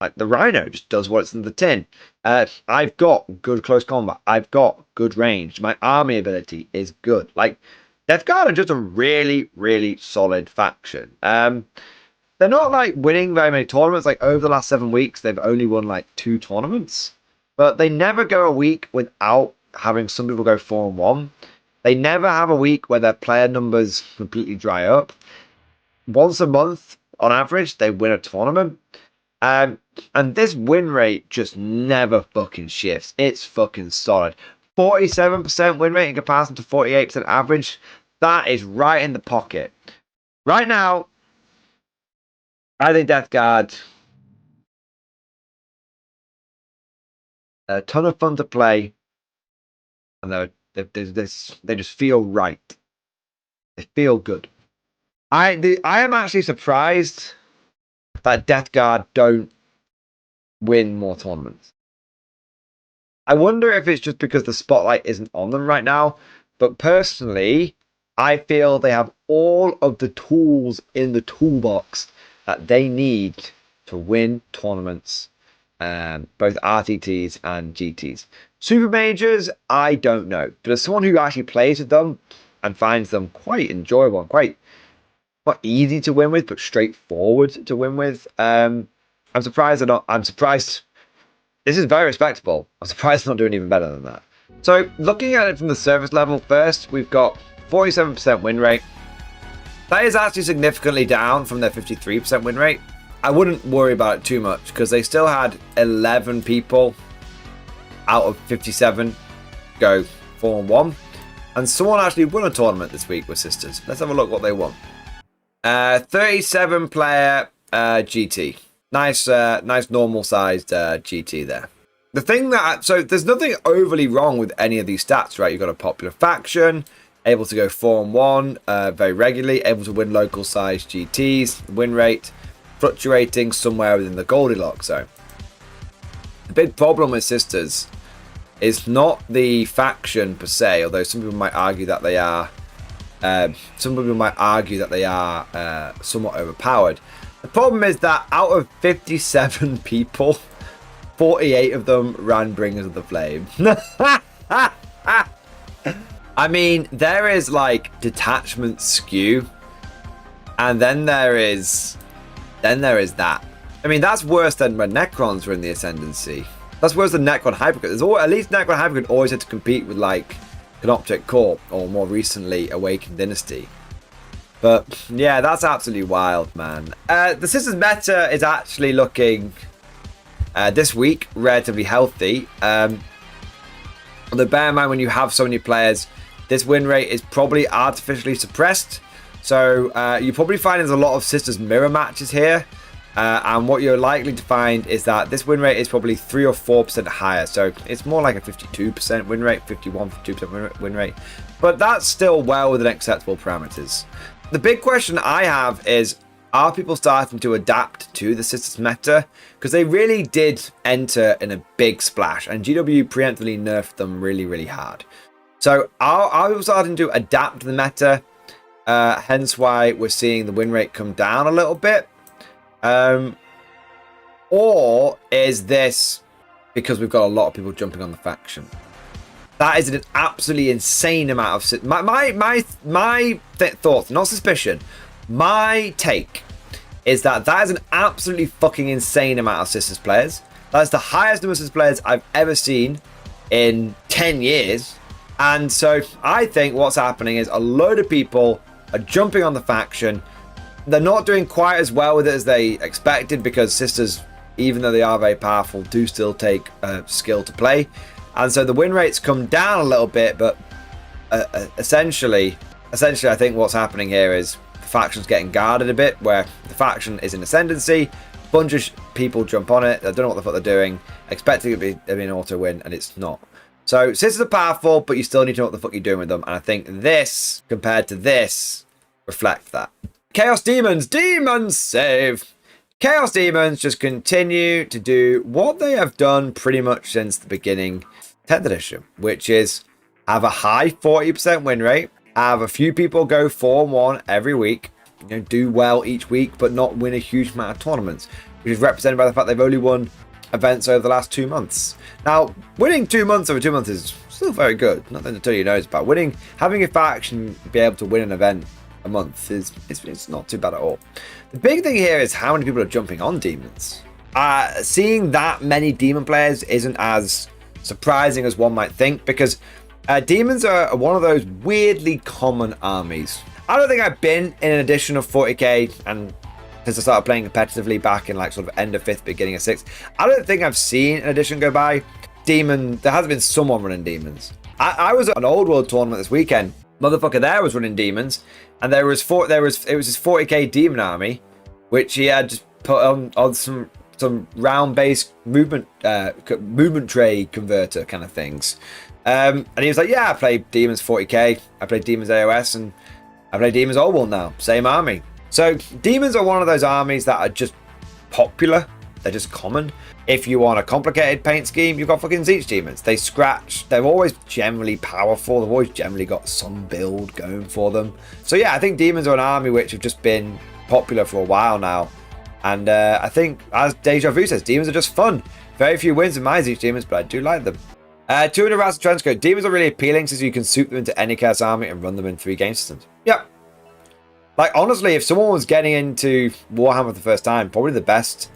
like the Rhino just does what's in the tin. I've got good close combat. I've got good range. My army ability is good. Like, Death Guard are just a really, really solid faction. They're not like winning very many tournaments. Like over the last 7 weeks, they've only won like 2 tournaments. But they never go a week without having some people go 4-1. They never have a week where their player numbers completely dry up. Once a month, on average, they win a tournament. And this win rate just never fucking shifts. It's fucking solid. 47% win rate in comparison to 48% average. That is right in the pocket. Right now, I think Death Guard, a ton of fun to play, and they just feel right. They feel good. I am actually surprised that Death Guard don't win more tournaments. I wonder if it's just because the spotlight isn't on them right now, but personally, I feel they have all of the tools in the toolbox that they need to win tournaments, both RTTs and GTs. Super Majors, I don't know, but as someone who actually plays with them and finds them quite enjoyable and quite easy to win with, but straightforward to win with, I'm surprised they're not. I'm surprised. This is very respectable. I'm surprised they're not doing even better than that. So looking at it from the service level first, we've got 47% win rate. That is actually significantly down from their 53% win rate. I wouldn't worry about it too much because they still had 11 people out of 57 go 4-1. And someone actually won a tournament this week with Sisters. Let's have a look what they won. 37 player GT. Nice normal sized GT there. The thing that, so there's nothing overly wrong with any of these stats, right? You've got a popular faction, able to go 4-1 very regularly, able to win local sized GTs, win rate fluctuating somewhere within the Goldilocks zone. The big problem with Sisters is not the faction per se, although some people might argue that they are. Somewhat overpowered. The problem is that out of 57 people, 48 of them ran Bringers of the Flame. I mean, there is like detachment skew, and then there is that. I mean, that's worse than when Necrons were in the Ascendancy. That's worse than Necron Hypercode. At least Necron Hypercode always had to compete with like Canoptic Corp or more recently Awakened Dynasty. But yeah, that's absolutely wild, man. The Sisters meta is actually looking this week relatively healthy. Although bear in mind, when you have so many players, this win rate is probably artificially suppressed. So you probably find there's a lot of Sisters mirror matches here. And what you're likely to find is that this win rate is probably 3 or 4% higher. So it's more like a 52% win rate, 51, 52% win rate. But that's still well within acceptable parameters. The big question I have is, are people starting to adapt to the Sisters meta? Because they really did enter in a big splash, and GW preemptively nerfed them really, really hard. So are people starting to adapt to the meta? Hence why we're seeing the win rate come down a little bit. Or is this because we've got a lot of people jumping on the faction? That is an absolutely insane amount of... My thoughts, not suspicion, my take is that is an absolutely fucking insane amount of Sisters players. That is the highest number of Sisters players I've ever seen in 10 years. And so I think what's happening is a load of people are jumping on the faction. They're not doing quite as well with it as they expected, because Sisters, even though they are very powerful, do still take skill to play. And so the win rates come down a little bit, but essentially I think what's happening here is the faction's getting guarded a bit, where the faction is in ascendancy, a bunch of people jump on it, they don't know what the fuck they're doing, expecting it to be an auto win, and it's not. So Sisters are powerful, but you still need to know what the fuck you're doing with them, and I think this, compared to this, reflects that. Chaos Demons, demons save! Chaos Demons just continue to do what they have done pretty much since the beginning 10th edition, which is have a high 40% win rate, have a few people go 4-1 every week, do well each week, but not win a huge amount of tournaments, which is represented by the fact they've only won events over the last 2 months. Now, winning 2 months over 2 months is still very good. Nothing to tell you knows about. Having a faction be able to win an event a month it's not too bad at all. The big thing here is how many people are jumping on demons. Seeing that many demon players isn't as surprising as one might think, because demons are one of those weirdly common armies. I don't think I've been in an edition of 40k, and since I started playing competitively back in like sort of end of 5th, beginning of 6th, I don't think I've seen an edition go by. There has been someone running demons. I was at an old world tournament this weekend. Motherfucker there was running demons, and it was his 40k demon army, which he had just put on some round-based movement tray converter kind of things. And he was like, yeah, I play demons 40k, I play demons AOS, and I play demons old world now, same army. So demons are one of those armies that are just popular. They're just common. If you want a complicated paint scheme, you've got fucking Zeech demons. They scratch. They're always generally powerful. They've always generally got some build going for them. So yeah, I think demons are an army which have just been popular for a while now. And I think, as Deja Vu says, demons are just fun. Very few wins in my Zeech demons, but I do like them. 200 rounds of trench coat. Demons are really appealing since you can soup them into any chaos army and run them in 3 game systems. Yep. Like, honestly, if someone was getting into Warhammer for the first time, probably the best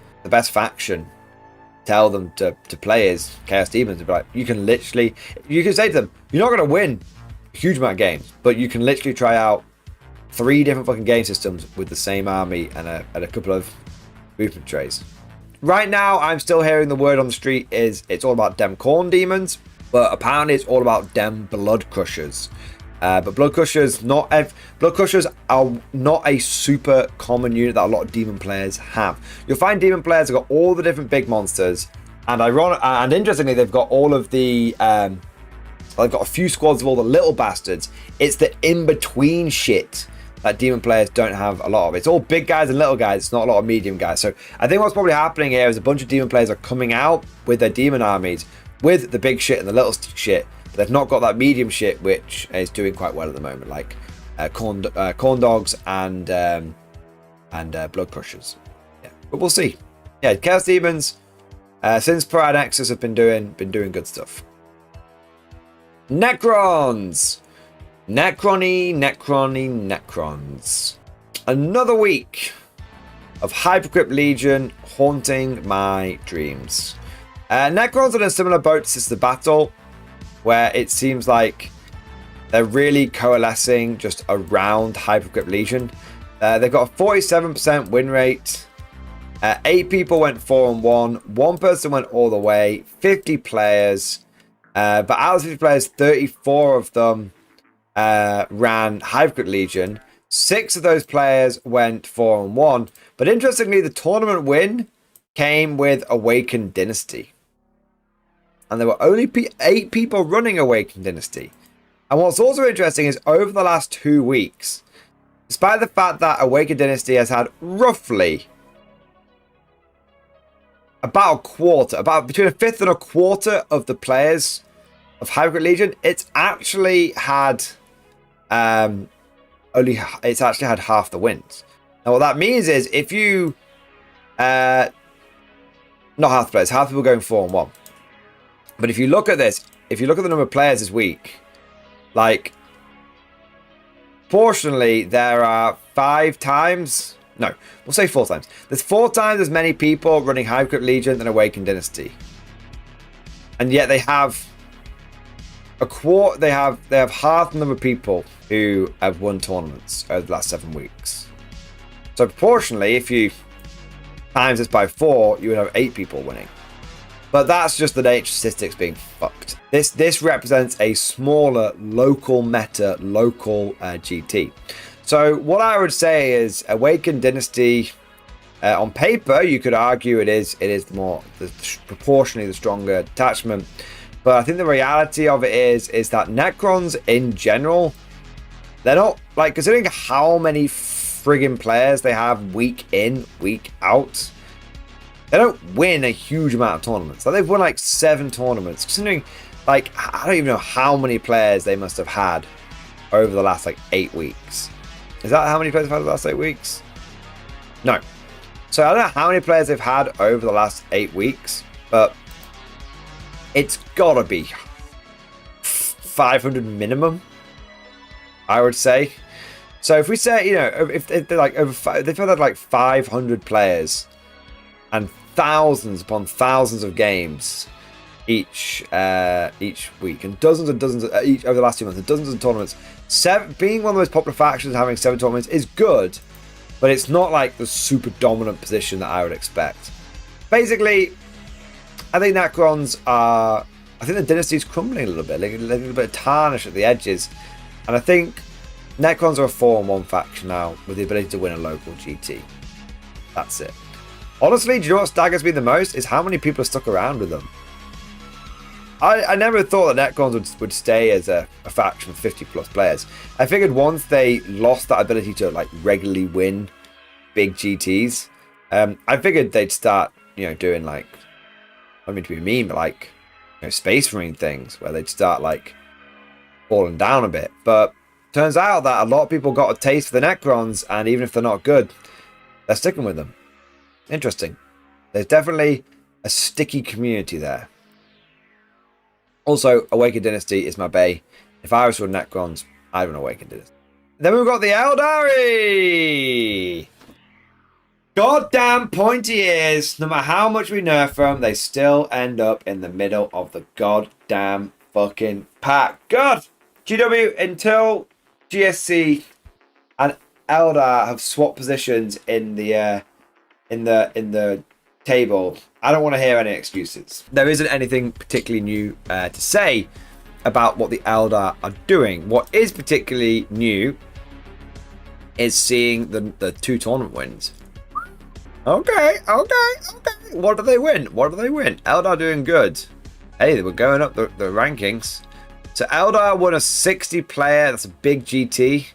faction tell them to play is Chaos Demons. Be like, you can say to them, you're not going to win a huge amount of games, but you can literally try out 3 different fucking game systems with the same army and a couple of movement trays. Right now, I'm still hearing the word on the street is it's all about Dem Corn Demons, but apparently it's all about Dem Blood Crushers. But Blood Crushers are not a super common unit that a lot of demon players have. You'll find demon players have got all the different big monsters, and interestingly, they've got all of the they've got a few squads of all the little bastards. It's the in-between shit that demon players don't have a lot of. It's all big guys and little guys. It's not a lot of medium guys. So I think what's probably happening here is a bunch of demon players are coming out with their demon armies with the big shit and the little shit. They've not got that medium shit, which is doing quite well at the moment, like corn dogs and blood crushers. Yeah, but we'll see. Yeah, Chaos Demons. Since Pride Nexus have been doing good stuff. Necrons. Necrons. Another week of Hypercrypt Legion haunting my dreams. Necrons are in a similar boat to Sister Battle, where it seems like they're really coalescing just around Hypercrypt Legion. They've got a 47% win rate. 8 people went 4-1. 1 person went all the way. 50 players. But out of 50 players, 34 of them ran Hypercrypt Legion. 6 of those players went 4-1. But interestingly, the tournament win came with Awakened Dynasty. And there were only 8 people running Awakened Dynasty. And what's also interesting is over the last 2 weeks, despite the fact that Awakened Dynasty has had roughly about a quarter, about between a fifth and a quarter of the players of Hypercrypt Legion, it's actually had half the wins. Now what that means is if you not half the players, half the people going 4-1. But if you look at this, if you look at the number of players this week, like proportionally there are 5 times, no, we'll say 4 times. There's 4 times as many people running Hypercrypt Legion than Awakened Dynasty. And yet they have they have half the number of people who have won tournaments over the last 7 weeks. So proportionally, if you times this by 4, you would have 8 people winning. But that's just the nature of statistics being fucked. This represents a smaller local meta, local GT. So what I would say is Awakened Dynasty, on paper, you could argue it is proportionally the stronger attachment. But I think the reality of it is that Necrons in general, they're not, like, considering how many friggin' players they have week in, week out, they don't win a huge amount of tournaments. Like, they've won like 7 tournaments. Considering, like, I don't even know how many players they must have had over the last like 8 weeks. Is that how many players they've had over the last 8 weeks? No. So I don't know how many players they've had over the last 8 weeks, but it's gotta be 500 minimum, I would say. So if we say, you know, if they're like they've had like 500 players and thousands upon thousands of games each week, and dozens each over the last 2 months, and dozens of tournaments. Being one of the most popular factions, having 7 tournaments is good, but it's not like the super dominant position that I would expect. Basically, I think Necrons are. I think the dynasty's crumbling a little bit, like a little bit of tarnish at the edges, and I think Necrons are a 4-1 faction now with the ability to win a local GT. That's it. Honestly, do you know what staggers me the most is how many people are stuck around with them. I never thought that Necrons would stay as a faction with 50 plus players. I figured once they lost that ability to like regularly win big GTs, I figured they'd start, you know, doing like, I mean to be mean, but like, you know, Space Marine things where they'd start like falling down a bit. But turns out that a lot of people got a taste for the Necrons, and even if they're not good, they're sticking with them. Interesting. There's definitely a sticky community there. Also, Awakened Dynasty is my bae. If I was for Necrons, I'd run Awakened Dynasty. Then we've got the Eldari! Goddamn pointy ears. No matter how much we nerf them, they still end up in the middle of the goddamn fucking pack. God! GW, until GSC and Eldar have swapped positions in the table, I don't want to hear any excuses. There isn't anything particularly new to say about what the Eldar are doing. What is particularly new is seeing the 2 tournament wins. Okay. What do they win? Eldar doing good. Hey, they were going up the rankings. So Eldar won a 60 player, that's a big GT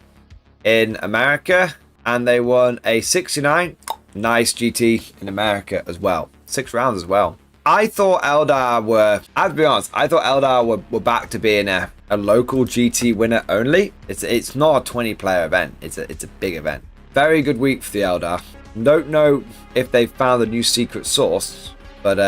in America, and they won a 69 nice GT in America as well. 6 rounds as well. I thought Eldar were, I have to be honest, I thought Eldar were back to being a local GT winner only. It's not a 20 player event. It's a big event. Very good week for the Eldar. Don't know if they've found a new secret source, But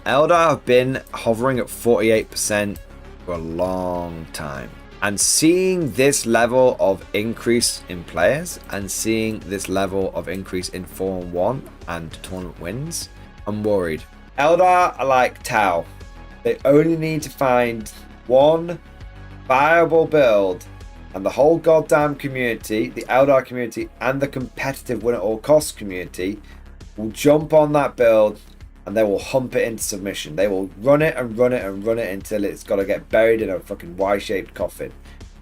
Eldar have been hovering at 48% for a long time. And seeing this level of increase in players and seeing this level of increase in 4-on-1 and tournament wins, I'm worried. Eldar are like Tau. They only need to find one viable build and the whole goddamn community, the Eldar community and the competitive win at all costs community will jump on that build and they will hump it into submission. They will run it and run it and run it until it's got to get buried in a fucking Y-shaped coffin.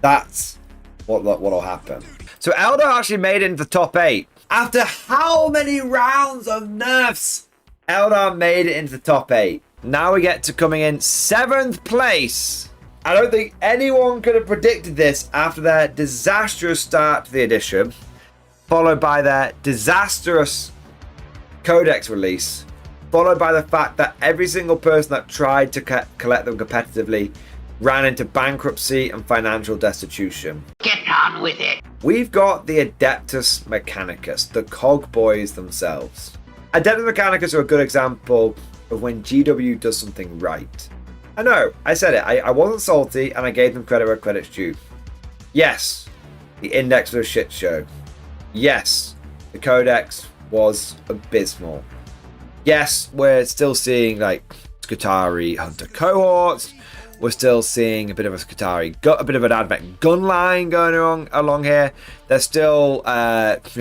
That's what'll happen. So Eldar actually made it into the top 8. After how many rounds of nerfs? Eldar made it into the top 8. Now we get to coming in 7th place. I don't think anyone could have predicted this after their disastrous start to the edition, followed by their disastrous codex release, followed by the fact that every single person that tried to collect them competitively ran into bankruptcy and financial destitution. Get on with it. We've got the Adeptus Mechanicus, the cog boys themselves. Adeptus Mechanicus are a good example of when GW does something right. I know, I said it. I wasn't salty and I gave them credit where credit's due. Yes, the index was a shit show. Yes, the codex was abysmal. Yes, we're still seeing like Skitarii Hunter cohorts. We're still seeing a bit of a Skitarii, a bit of an Advent gun line going along here. They're still,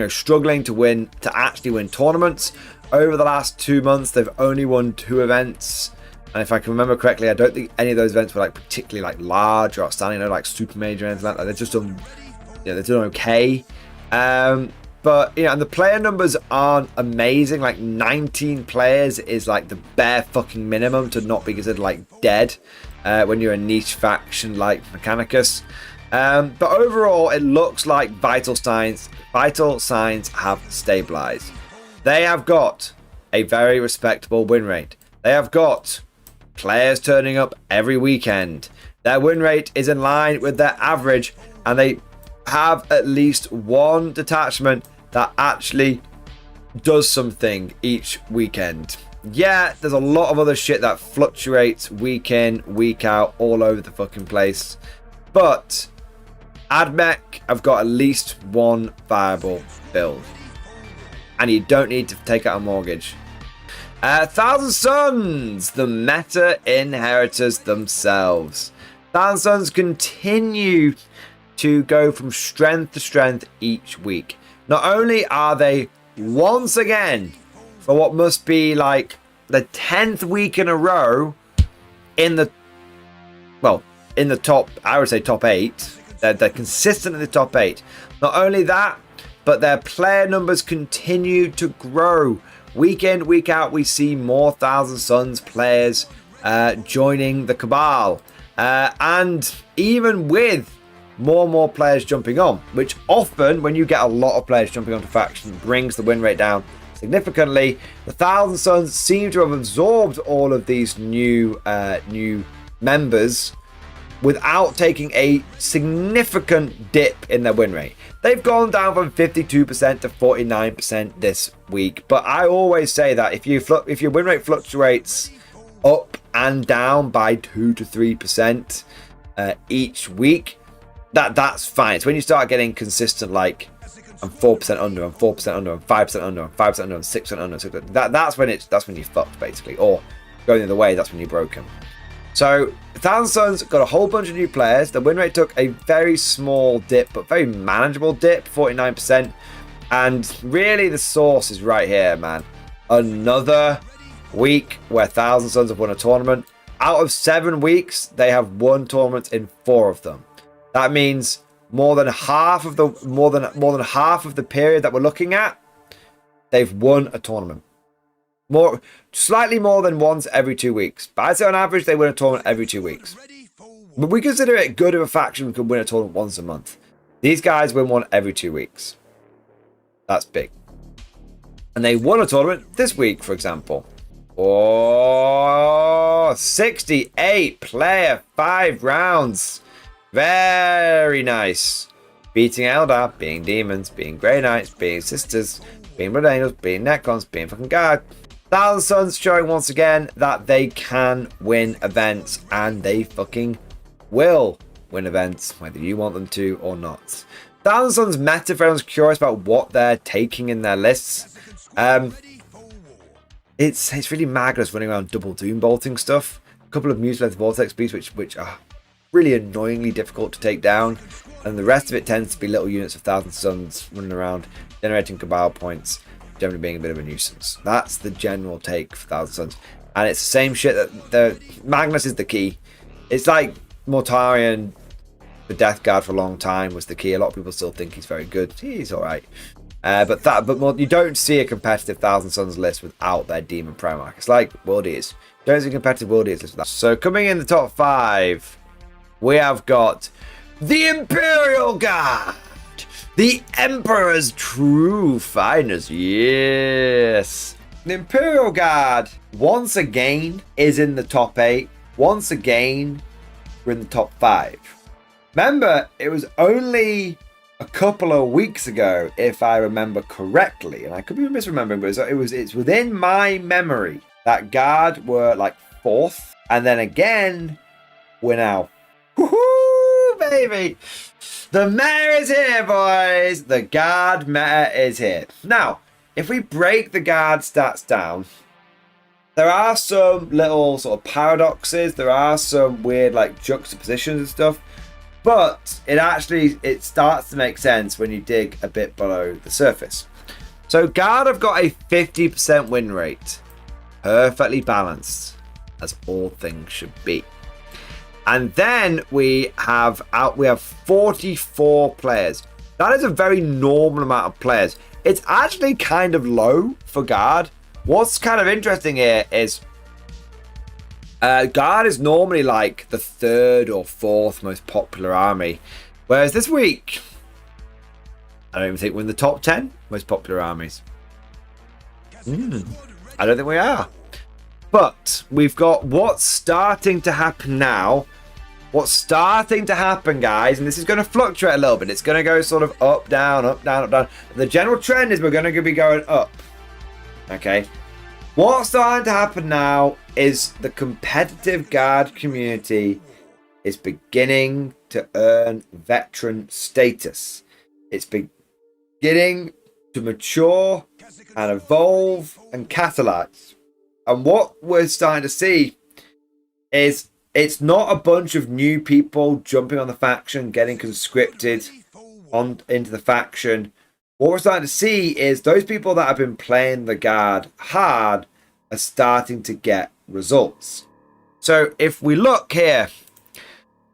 struggling to actually win tournaments. Over the last 2 months, they've only won 2 events. And if I can remember correctly, I don't think any of those events were like particularly like large or outstanding, like super major or anything like that. They're just done, they're doing okay. But and the player numbers aren't amazing. Like 19 players is like the bare fucking minimum to not be considered like dead when you're a niche faction like Mechanicus. But overall, it looks like vital signs have stabilized. They have got a very respectable win rate. They have got players turning up every weekend. Their win rate is in line with their average, and they have at least one detachment that actually does something each weekend. Yeah, there's a lot of other shit that fluctuates week in, week out, all over the fucking place. But AdMech have got at least one viable build. And you don't need to take out a mortgage. Thousand Suns, the meta inheritors themselves. Thousand Suns continue to go from strength to strength each week. Not only are they once again, for what must be like the 10th week in a row, in the top, I would say top 8. They're consistent in the top 8. Not only that, but their player numbers continue to grow. Week in, week out, we see more Thousand Suns players joining the Cabal. And even with more and more players jumping on, which often, when you get a lot of players jumping onto faction, brings the win rate down significantly. The Thousand Suns seem to have absorbed all of these new members without taking a significant dip in their win rate. They've gone down from 52% to 49% this week. But I always say that if your win rate fluctuates up and down by 2 to 3% each week, that's fine. It's when you start getting consistent, like I'm 4% under, I'm 4% under, I'm 5% under, I'm 5% under, I'm 6% under. So that's when you're fucked basically, or going the other way. That's when you're broken. So Thousand Suns got a whole bunch of new players. The win rate took a very small dip, but very manageable dip, 49%. And really the source is right here, man. Another week where Thousand Suns have won a tournament. Out of 7 weeks, they have won tournaments in 4 of them. That means more than half of the period that we're looking at, they've won a tournament. Slightly more than once every 2 weeks. But I'd say on average, they win a tournament every 2 weeks. But we consider it good if a faction can win a tournament once a month. These guys win one every 2 weeks. That's big. And they won a tournament this week, for example. Oh, 68 player, 5 rounds. Very nice. Beating Eldar, being Demons, being Grey Knights, being Sisters, being Blood Angels, being Necrons, being fucking God. Thousand Suns showing once again that they can win events, and they fucking will win events, whether you want them to or not. Thousand Suns meta, if everyone's curious about what they're taking in their lists, it's really Magnus running around double doom bolting stuff. A couple of Museleth Vortex beasts which are really annoyingly difficult to take down, and the rest of it tends to be little units of Thousand Suns running around, generating Cabal points, generally being a bit of a nuisance. That's the general take for Thousand Suns, and it's the same shit that the Magnus is the key. It's like Mortarion, the Death Guard for a long time was the key. A lot of people still think he's very good. He's all right, but you don't see a competitive Thousand Suns list without their Demon Primarch. It's like World Eaters. You don't see a competitive World Eaters list without. So coming in the top 5, we have got the Imperial Guard, the Emperor's true finest. Yes, the Imperial Guard once again is in the top 8. Once again, we're in the top 5. Remember, it was only a couple of weeks ago, if I remember correctly, and I could be misremembering, but it's within my memory that Guard were like 4th, and then again, we're now, woohoo, baby! The meta is here, boys! The Guard meta is here. Now, if we break the Guard stats down, there are some little sort of paradoxes, there are some weird like juxtapositions and stuff, but it starts to make sense when you dig a bit below the surface. So Guard have got a 50% win rate. Perfectly balanced, as all things should be. And then we have 44 players. That is a very normal amount of players. It's actually kind of low for Guard. What's kind of interesting here is Guard is normally like the 3rd or 4th most popular army, whereas this week I don't even think we're in the top 10 most popular armies. I don't think we are. But we've got what's starting to happen now. What's starting to happen, guys, and this is going to fluctuate a little bit. It's going to go sort of up, down, up, down, up, down. The general trend is we're going to be going up. Okay. What's starting to happen now is the competitive Guard community is beginning to earn veteran status. It's beginning to mature and evolve and catalyze. And what we're starting to see is it's not a bunch of new people jumping on the faction, getting conscripted into the faction. What we're starting to see is those people that have been playing the Guard hard are starting to get results. So if we look here,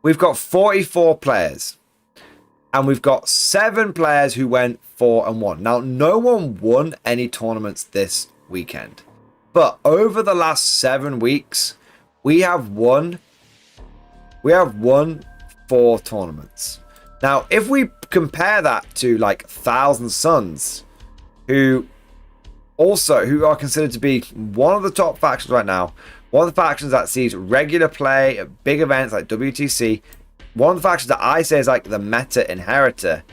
we've got 44 players. And we've got 7 players who went 4-1. Now, no one won any tournaments this weekend. But over the last 7 weeks, we have won 4 tournaments. Now, if we compare that to like Thousand Suns, who are considered to be one of the top factions right now, one of the factions that sees regular play at big events like WTC, one of the factions that I say is like the meta inheritor,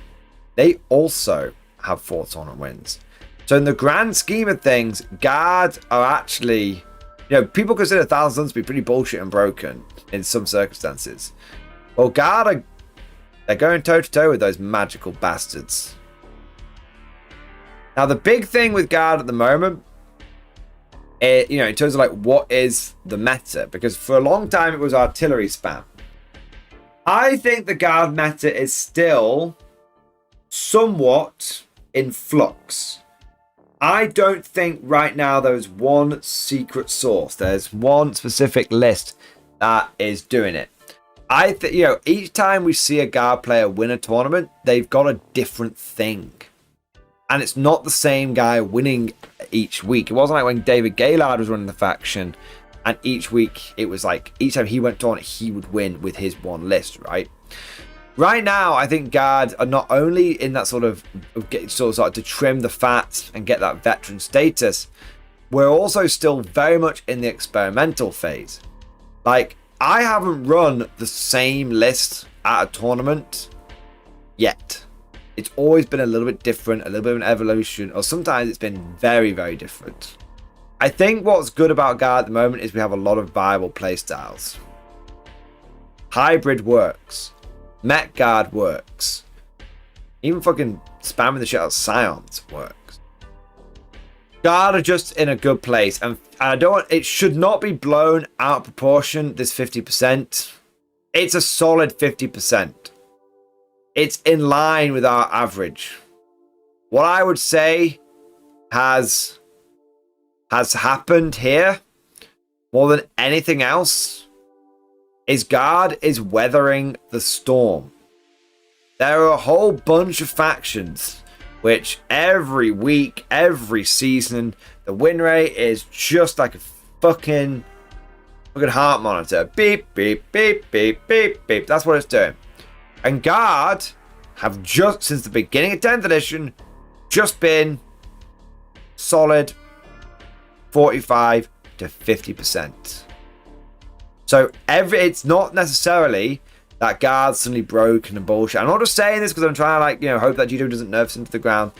they also have 4 tournament wins. So in the grand scheme of things, Guard are actually, people consider Thousand Suns to be pretty bullshit and broken in some circumstances. Well, Guard they're going toe to toe with those magical bastards. Now, the big thing with Guard at the moment, in terms of like what is the meta, because for a long time it was artillery spam. I think the Guard meta is still somewhat in flux. I don't think right now there's one secret source. There's one specific list that is doing it. I think, each time we see a Guard player win a tournament, they've got a different thing. And it's not the same guy winning each week. It wasn't like when David Gaylord was running the faction, and each week it was like, each time he went on, he would win with his one list, right? Right now, I think Guard are not only in that sort of to trim the fat and get that veteran status, we're also still very much in the experimental phase. Like, I haven't run the same list at a tournament yet. It's always been a little bit different, a little bit of an evolution, or sometimes it's been very, very different. I think what's good about Guard at the moment is we have a lot of viable playstyles. Hybrid works. Met Guard works. Even fucking spamming the shit out of Scions works. Guard are just in a good place, and it should not be blown out of proportion, this 50%. It's a solid 50%. It's in line with our average. What I would say has happened here, more than anything else, is Guard is weathering the storm. There are a whole bunch of factions which every week, every season, the win rate is just like a fucking heart monitor. Beep, beep, beep, beep, beep, beep. That's what it's doing. And Guard have just, since the beginning of 10th edition, just been solid 45 to 50%. So it's not necessarily that Guard's suddenly broken and bullshit. I'm not just saying this because I'm trying to hope that GW doesn't nerf us into the ground.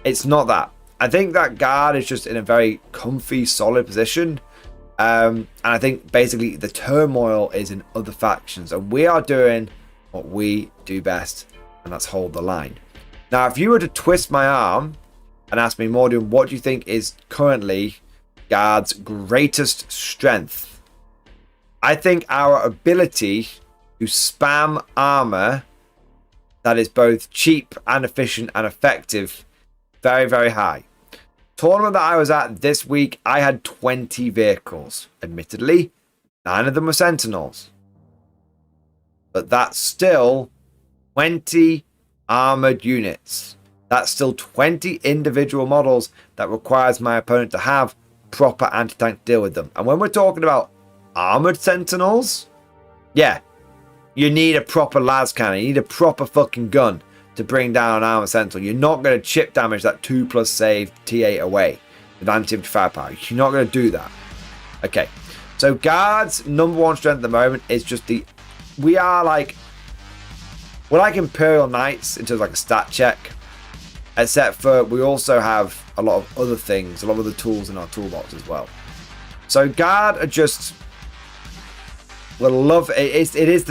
It's not that. I think that Guard is just in a very comfy, solid position. And I think basically the turmoil is in other factions. And we are doing what we do best, and that's hold the line. Now, if you were to twist my arm and ask me, Mordian, what do you think is currently Guard's greatest strength? I think our ability to spam armor that is both cheap and efficient and effective, very, very high. Tournament that I was at this week, I had 20 vehicles. Admittedly, 9 of them were Sentinels. But that's still 20 armored units. That's still 20 individual models that requires my opponent to have proper anti-tank to deal with them. And when we're talking about armored Sentinels, yeah, you need a proper las cannon. You need a proper fucking gun to bring down an armored Sentinel. You're not going to chip damage that 2+ save T8 away with anti-infantry firepower. You're not going to do that. Okay, so Guard's number one strength at the moment is just we're like Imperial Knights in terms of like a stat check, except for we also have a lot of other things, a lot of other tools in our toolbox as well. So Guard are just, well, love it. It is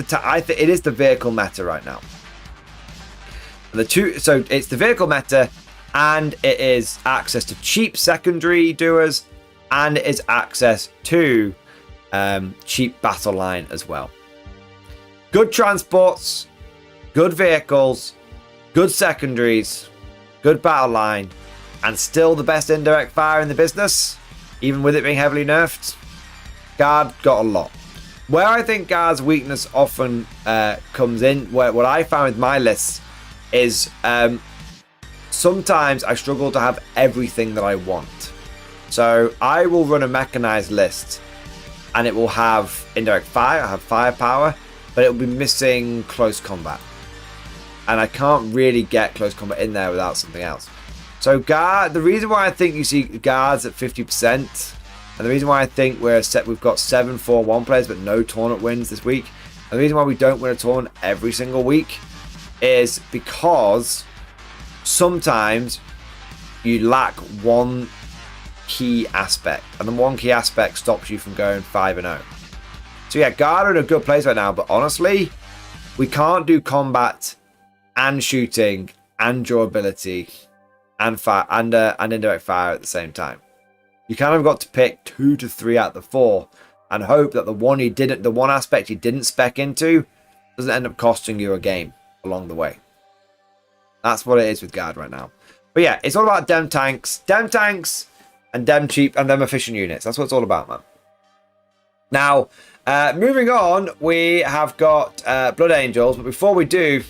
the vehicle meta right now. So it's the vehicle meta, and it is access to cheap secondary doers, and it is access to cheap battle line as well. Good transports, good vehicles, good secondaries, good battle line, and still the best indirect fire in the business, even with it being heavily nerfed. Guard got a lot. Where I think Guard's weakness often comes in, what I found with my lists is sometimes I struggle to have everything that I want. So I will run a mechanized list and it will have indirect fire, I have firepower, but it will be missing close combat. And I can't really get close combat in there without something else. So Guard, the reason why I think you see Guards at 50%, and the reason why I think we've got 7 4-1 players but no tournament wins this week, and the reason why we don't win a tournament every single week is because sometimes you lack one key aspect, and the one key aspect stops you from going 5-0. So yeah, Guard are in a good place right now, but honestly, we can't do combat and shooting and durability and fire and indirect fire at the same time. You kind of got to pick 2 to 3 out of the 4 and hope that the one aspect you didn't spec into doesn't end up costing you a game along the way. That's what it is with Guard right now. But yeah, it's all about dem tanks and dem cheap and dem efficient units. That's what it's all about, man. Now, moving on, we have got Blood Angels, but before we do,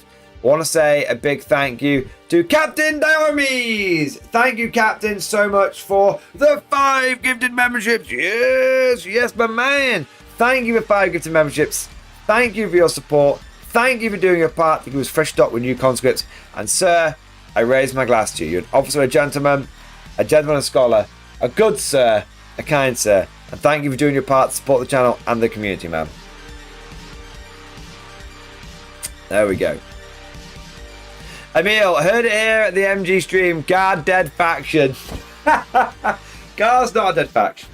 I want to say a big thank you to Captain Diomes. Thank you, Captain, so much for the 5 gifted memberships. Yes, my man. Thank you for 5 gifted memberships. Thank you for your support. Thank you for doing your part to give us fresh stock with new conscripts. And sir, I raise my glass to you. You're an officer, a gentleman, a scholar, a good sir, a kind sir. And thank you for doing your part to support the channel and the community, man. There we go. Emil, heard it here at the MG stream. Guard dead faction. Guard's not a dead faction.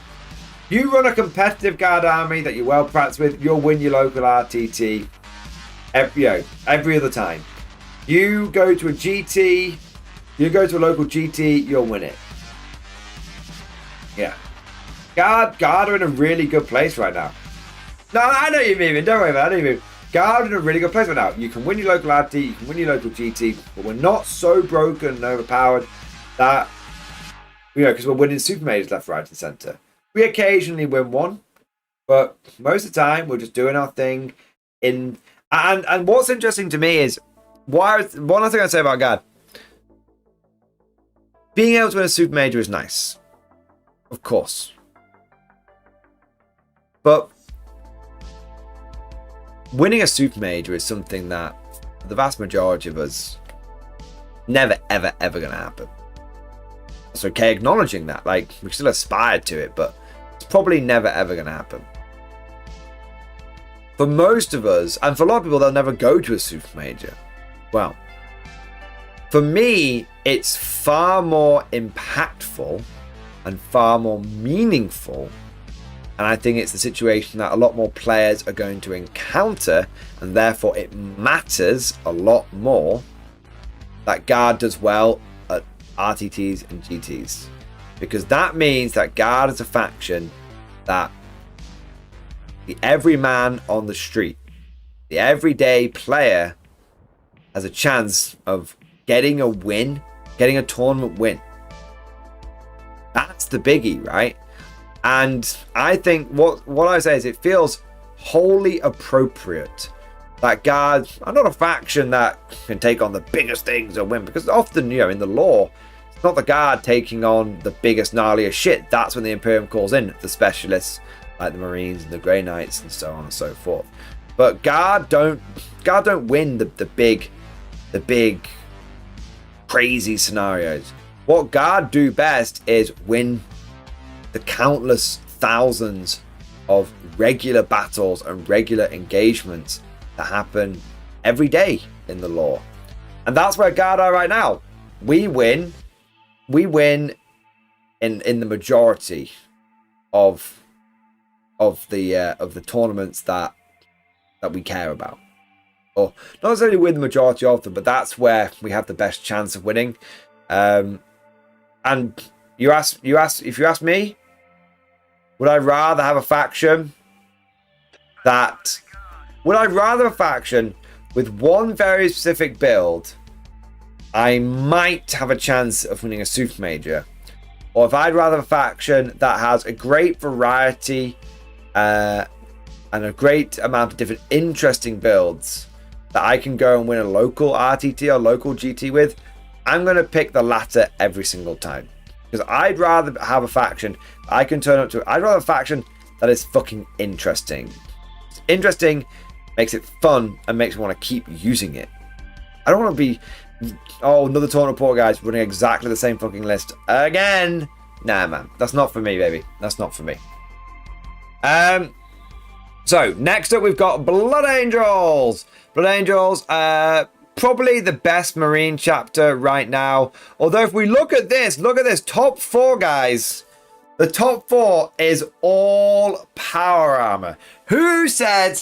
You run a competitive Guard army that you're well practiced with, you'll win your local RTT every other time. You go to a GT, you go to a local GT, you'll win it. Yeah. Guard are in a really good place right now. No, I know you mean. Don't worry about it. I know you mean. Guard in a really good place right now. You can win your local RT, you can win your local GT, but we're not so broken and overpowered that, because we're winning super majors left, right, and center. We occasionally win one, but most of the time we're just doing our thing. And what's interesting to me is one other thing I'd say about Guard. Being able to win a super major is nice, of course, but winning a super major is something that the vast majority of us never, ever, ever going to happen. It's okay acknowledging that. Like, we still aspire to it, but it's probably never, ever going to happen. For most of us, and for a lot of people, they'll never go to a super major. Well, for me, it's far more impactful and far more meaningful. And I think it's the situation that a lot more players are going to encounter, and therefore it matters a lot more that Guard does well at RTTs and GTs. Because that means that Guard is a faction that the everyman on the street, the everyday player, has a chance of getting a win, getting a tournament win. That's the biggie, right? And I think what I say is it feels wholly appropriate that Guard are not a faction that can take on the biggest things or win, because often, in the lore, it's not the Guard taking on the biggest, gnarliest shit. That's when the Imperium calls in the specialists like the Marines and the Grey Knights and so on and so forth. But Guard don't win the big crazy scenarios. What Guard do best is win the countless thousands of regular battles and regular engagements that happen every day in the lore. And that's where Guard are right now. We win in the majority of the tournaments that we care about. Or not necessarily win the majority of them, but that's where we have the best chance of winning. And if you ask me, would I rather have a faction with one very specific build? I might have a chance of winning a super major. Or if I'd rather have a faction that has a great variety and a great amount of different interesting builds that I can go and win a local RTT or local GT with, I'm going to pick the latter every single time. Because I'd rather have a faction I can turn up to. I'd rather have a faction that is fucking interesting. It's interesting, makes it fun, and makes me want to keep using it. I don't want to be, another tournament report, guys, running exactly the same fucking list again. Nah, man, that's not for me, baby. That's not for me. So next up, we've got Blood Angels. Blood Angels, probably the best Marine chapter right now. Although if we look at this, top 4, guys. The top 4 is all power armor. Who said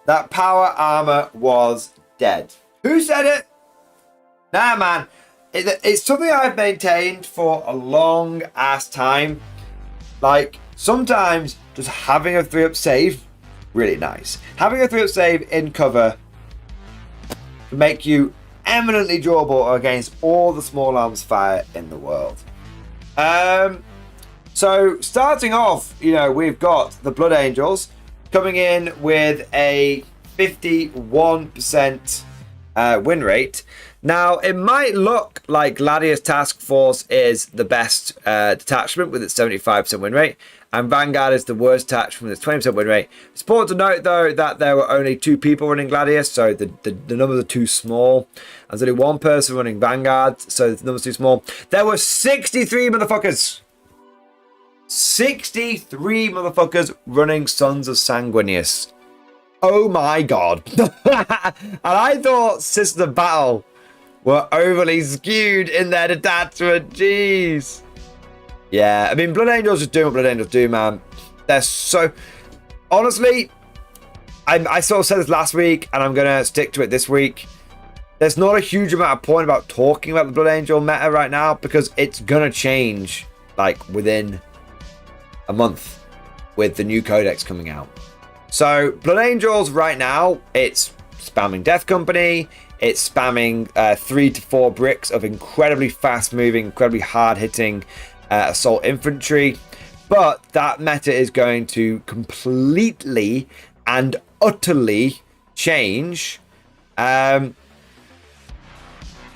that power armor was dead? Who said it? Nah, man. It's something I've maintained for a long ass time. Like, sometimes just having a 3-up save, really nice. Having a 3-up save in cover can make you eminently drawable against all the small arms fire in the world. So starting off, we've got the Blood Angels coming in with a 51% win rate. Now, it might look like Gladius Task Force is the best detachment with its 75% win rate, and Vanguard is the worst detachment with its 20% win rate. It's important to note, though, that there were only 2 people running Gladius, so the numbers are too small. There's only 1 person running Vanguard, so the numbers are too small. There were 63 motherfuckers! 63 motherfuckers running Sons of Sanguinius. Oh my god. And I thought Sisters of Battle were overly skewed in their detachment. Jeez. Yeah, I mean, Blood Angels just doing what Blood Angels do, man. They're so... Honestly, I sort of said this last week, and I'm going to stick to it this week. There's not a huge amount of point about talking about the Blood Angel meta right now, because it's going to change, like, within a month with the new codex coming out. So, Blood Angels right now, it's spamming Death Company. It's spamming 3 to 4 bricks of incredibly fast-moving, incredibly hard-hitting assault infantry. But that meta is going to completely and utterly change when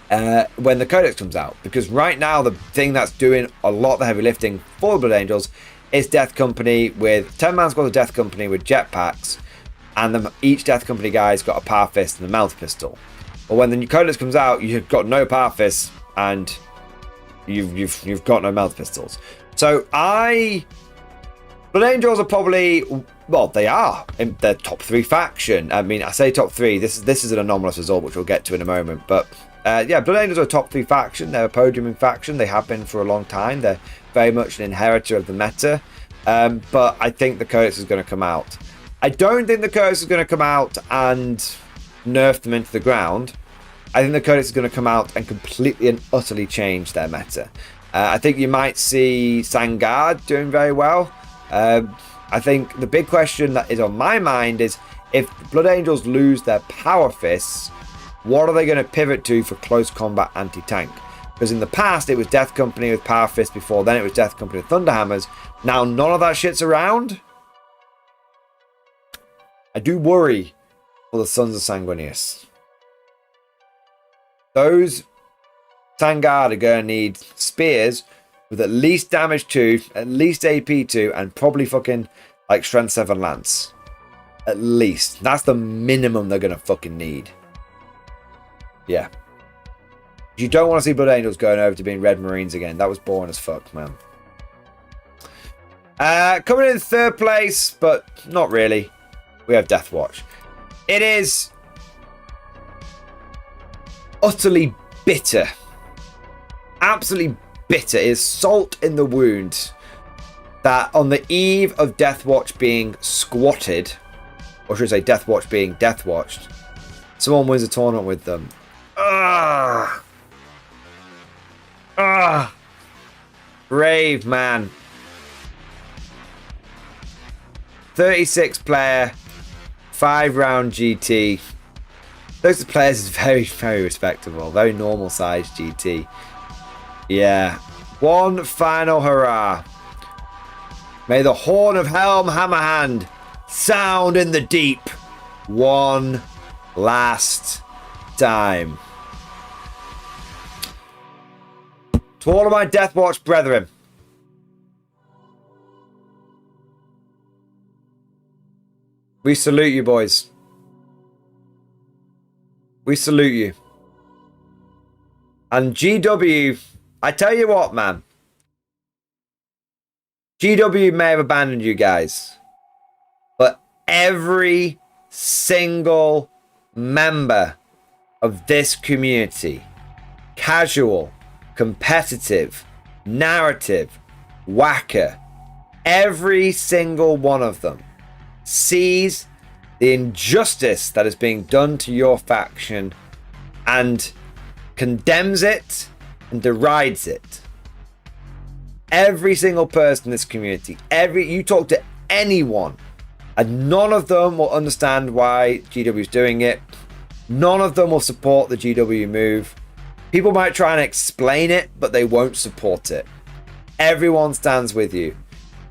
the codex comes out. Because right now, the thing that's doing a lot of the heavy lifting for the Blood Angels is Death Company with 10-man squad of Death Company with jetpacks. And each Death Company guy's got a power fist and a mouth pistol. But when the new codex comes out, you've got no power fists and you've got no mouth pistols. So Blood Angels are probably, well, they are in the top 3 faction. I mean, I say top 3. This is an anomalous result, which we'll get to in a moment. But yeah, Blood Angels are a top 3 faction. They're a podiuming faction. They have been for a long time. They're very much an inheritor of the meta. But I think the codex is going to come out. I don't think the codex is going to come out and nerf them into the ground. I think the codex is going to come out and completely and utterly change their meta. I think you might see Sangard doing very well. I think the big question that is on my mind is, if Blood Angels lose their power fists, what are they going to pivot to for close combat anti-tank? Because in the past, it was Death Company with power fists. Before then, it was Death Company with Thunderhammers. Now, none of that shit's around. I do worry for the Sons of Sanguinius. Those Sangard are going to need spears with at least damage 2, at least AP 2, and probably fucking like strength 7 lance. At least. That's the minimum they're going to fucking need. Yeah. You don't want to see Blood Angels going over to being Red Marines again. That was boring as fuck, man. Coming in 3rd place, but not really. We have Deathwatch. It is utterly bitter. Absolutely bitter. It is salt in the wound that on the eve of Deathwatch being squatted, or should I say Deathwatch being deathwatched, someone wins a tournament with them. Brave, man. 36 player, 5-round GT. Those players is very, very respectable. Very normal sized GT. Yeah. One final hurrah. May the horn of Helm Hammerhand sound in the deep. One last time. To all of my Deathwatch brethren. We salute you, boys. We salute you. And GW, I tell you what, man. GW may have abandoned you guys. But every single member of this community, casual, competitive, narrative, whacker, every single one of them sees the injustice that is being done to your faction and condemns it and derides it. Every single person in this community, you talk to anyone, and none of them will understand why GW is doing it. None of them will support the GW move. People might try and explain it, but they won't support it. Everyone stands with you.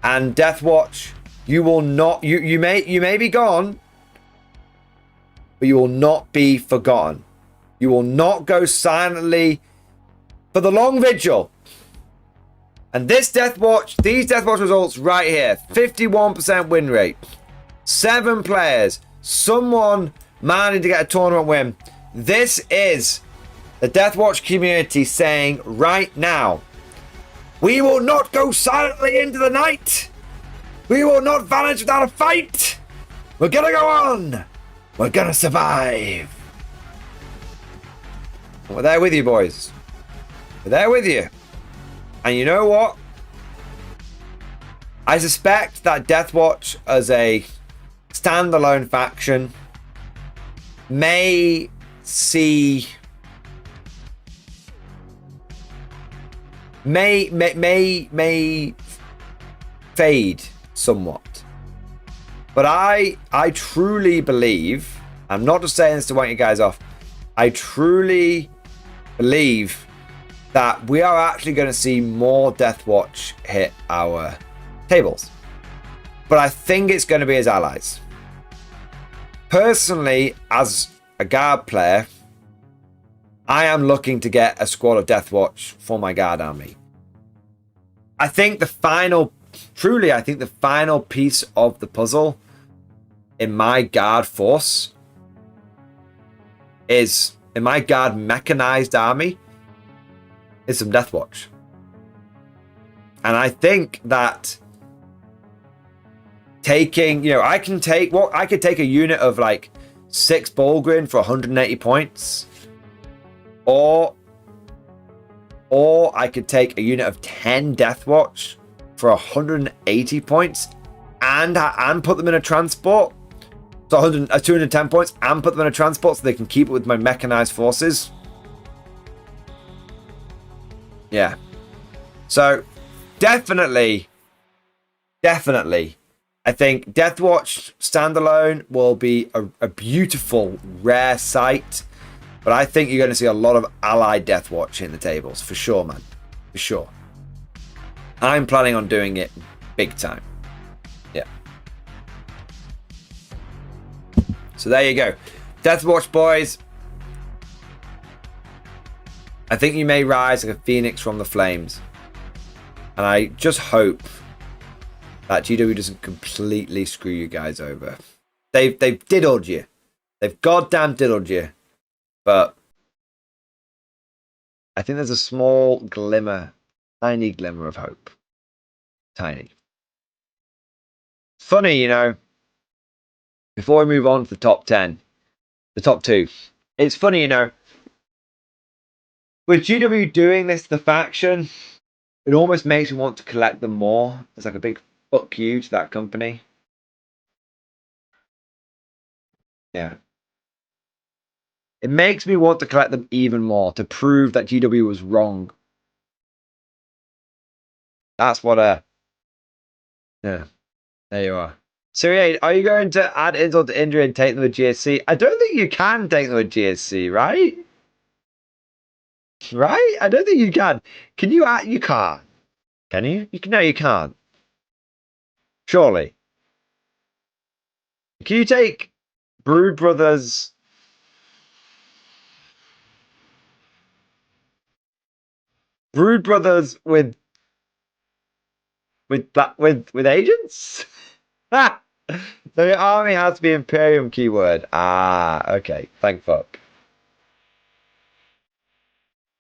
And Deathwatch, you will not, you may be gone, but you will not be forgotten. You will not go silently for the long vigil. And this Deathwatch, these Deathwatch results right here, 51% win rate, 7 players, someone managing to get a tournament win. This is the Deathwatch community saying right now, we will not go silently into the night. We will not vanish without a fight. We're gonna go on. We're gonna survive. We're there with you, boys. We're there with you. And you know what? I suspect that Deathwatch as a standalone faction may see may fade somewhat. But I truly believe, I'm not just saying this to want you guys off, I truly believe that we are actually going to see more Deathwatch hit our tables. But I think it's going to be as allies. Personally, as a guard player, I am looking to get a squad of Deathwatch for my guard army. I think the final piece of the puzzle in my guard force is, in my guard mechanized army, is some Deathwatch. And I think that taking, I could take a unit of like 6 Bulgrin for 180 points, or I could take a unit of 10 Deathwatch for 180 points and put them in a transport, so 210 points, and put them in a transport so they can keep it with my mechanized forces. Yeah. So definitely, I think Deathwatch standalone will be a beautiful, rare sight. But I think you're going to see a lot of allied Deathwatch in the tables. For sure, man. For sure. I'm planning on doing it big time. Yeah. So there you go. Deathwatch, boys. I think you may rise like a phoenix from the flames. And I just hope that GW doesn't completely screw you guys over. They've diddled you. They've goddamn diddled you. But I think there's a small glimmer, tiny glimmer of hope. Tiny. Funny, before we move on to the top 10, the top 2, it's funny, with GW doing this, the faction, it almost makes me want to collect them more. It's like a big fuck you to that company. Yeah. It makes me want to collect them even more to prove that GW was wrong. That's what yeah. There you are. Siri, are you going to add insult to injury and take them with GSC? I don't think you can take them with GSC, right? Right? I don't think you can. Can you add? You can't. Can you? No, you can't. Surely. Can you take Brood Brothers? Brood Brothers with agents? Ah! The army has to be Imperium keyword. Ah, okay. Thank fuck.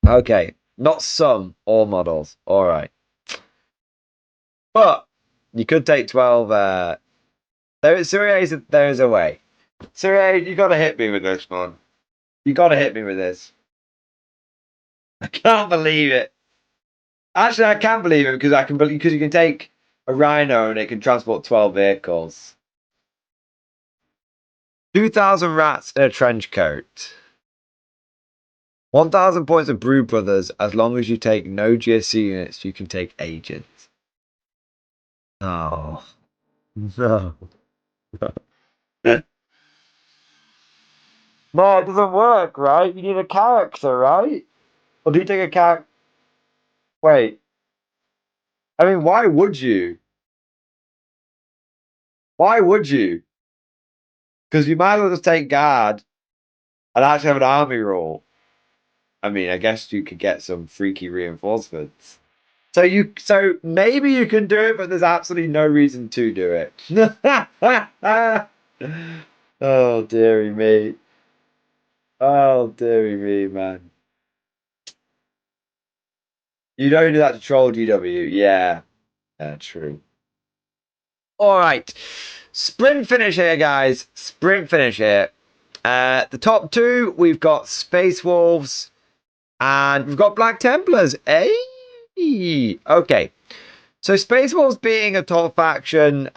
Okay. Not some, all models. Alright. But you could take 12 there is a way. Siri, you gotta hit me with this one. You gotta hit me with this. I can't believe it. Actually, I can believe it because you can take a Rhino and it can transport 12 vehicles. 2,000 rats in a trench coat. 1,000 points of Brood Brothers. As long as you take no GSC units, you can take agents. Oh. No. No, it doesn't work, right? You need a character, right? Or do you take a character? Wait. I mean, why would you? Why would you? Because you might as well just take guard and actually have an army roll. I mean, I guess you could get some freaky reinforcements. So maybe you can do it, but there's absolutely no reason to do it. Oh dearie me. Oh dearie me, man. You don't do that to troll GW. Yeah. Yeah, true. Alright. Sprint finish here, guys. Sprint finish here. The top 2, we've got Space Wolves and we've got Black Templars. Hey! Okay. So Space Wolves being a top faction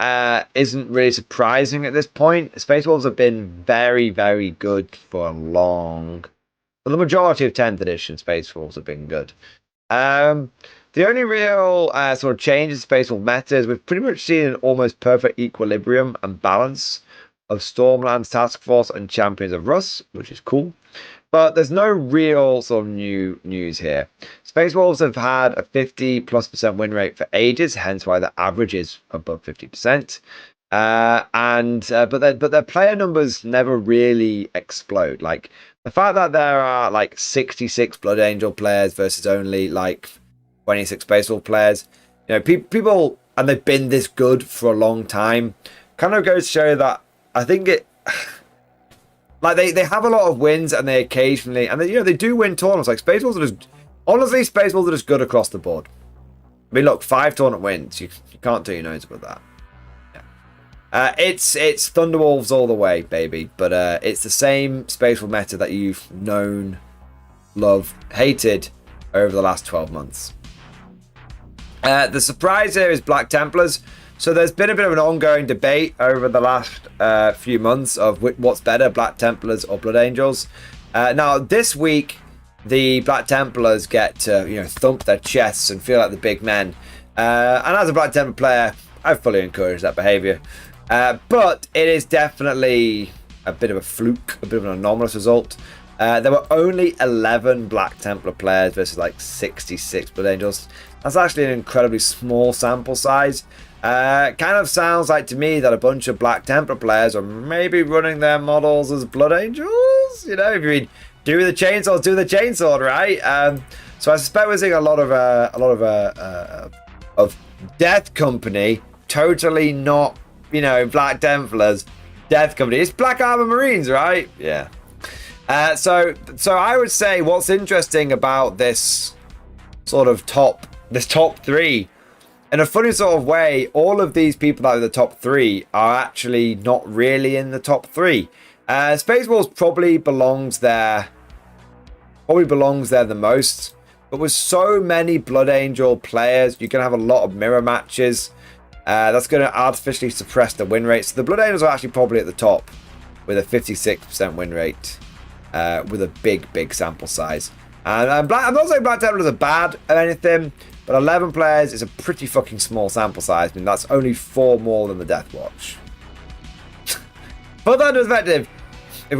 isn't really surprising at this point. Space Wolves have been very, very good for the majority of 10th edition Space Wolves have been good. The only real sort of change in Space Wolf meta is we've pretty much seen an almost perfect equilibrium and balance of Stormlands Task Force and Champions of Rust, which is cool. But there's no real sort of new news here. Space Wolves have had a 50+% win rate for ages, hence why the average is above 50%. But their player numbers never really explode. Like the fact that there are like 66 Blood Angel players versus only like 26 Space Wolf players, you know, people, and they've been this good for a long time, kind of goes to show that I think it. Like they have a lot of wins, and they occasionally, and they do win tournaments. Like Space Wolves are just, honestly, Space Wolves are just good across the board. I mean, look, 5 tournament wins. You can't do your nose about that. Yeah. It's Thunderwolves all the way, baby. But it's the same Space Wolf meta that you've known, loved, hated over the last 12 months. The surprise here is Black Templars. So there's been a bit of an ongoing debate over the last few months of what's better, Black Templars or Blood Angels. Now this week, the Black Templars get to thump their chests and feel like the big men. And as a Black Templar player, I fully encourage that behaviour. But it is definitely a bit of a fluke, a bit of an anomalous result. There were only 11 Black Templar players versus like 66 Blood Angels. That's actually an incredibly small sample size. Kind of sounds like to me that a bunch of Black Templar players are maybe running their models as Blood Angels. You know, if you do the chainsaws, do the chainsaw, right? So I suspect we're seeing a lot of Death Company, totally not, Black Templars. Death Company, it's Black Armor Marines, right? Yeah. So I would say what's interesting about this sort of top 3. In a funny sort of way, all of these people that are in the top 3 are actually not really in the top 3. Space Wolves probably belongs there the most. But with so many Blood Angel players, you're going to have a lot of mirror matches. That's going to artificially suppress the win rate. So the Blood Angels are actually probably at the top with a 56% win rate with a big sample size. And I'm not saying Black Templars are bad or anything, but 11 players is a pretty fucking small sample size. I mean, that's only 4 more than the Death Watch. Put that into perspective. If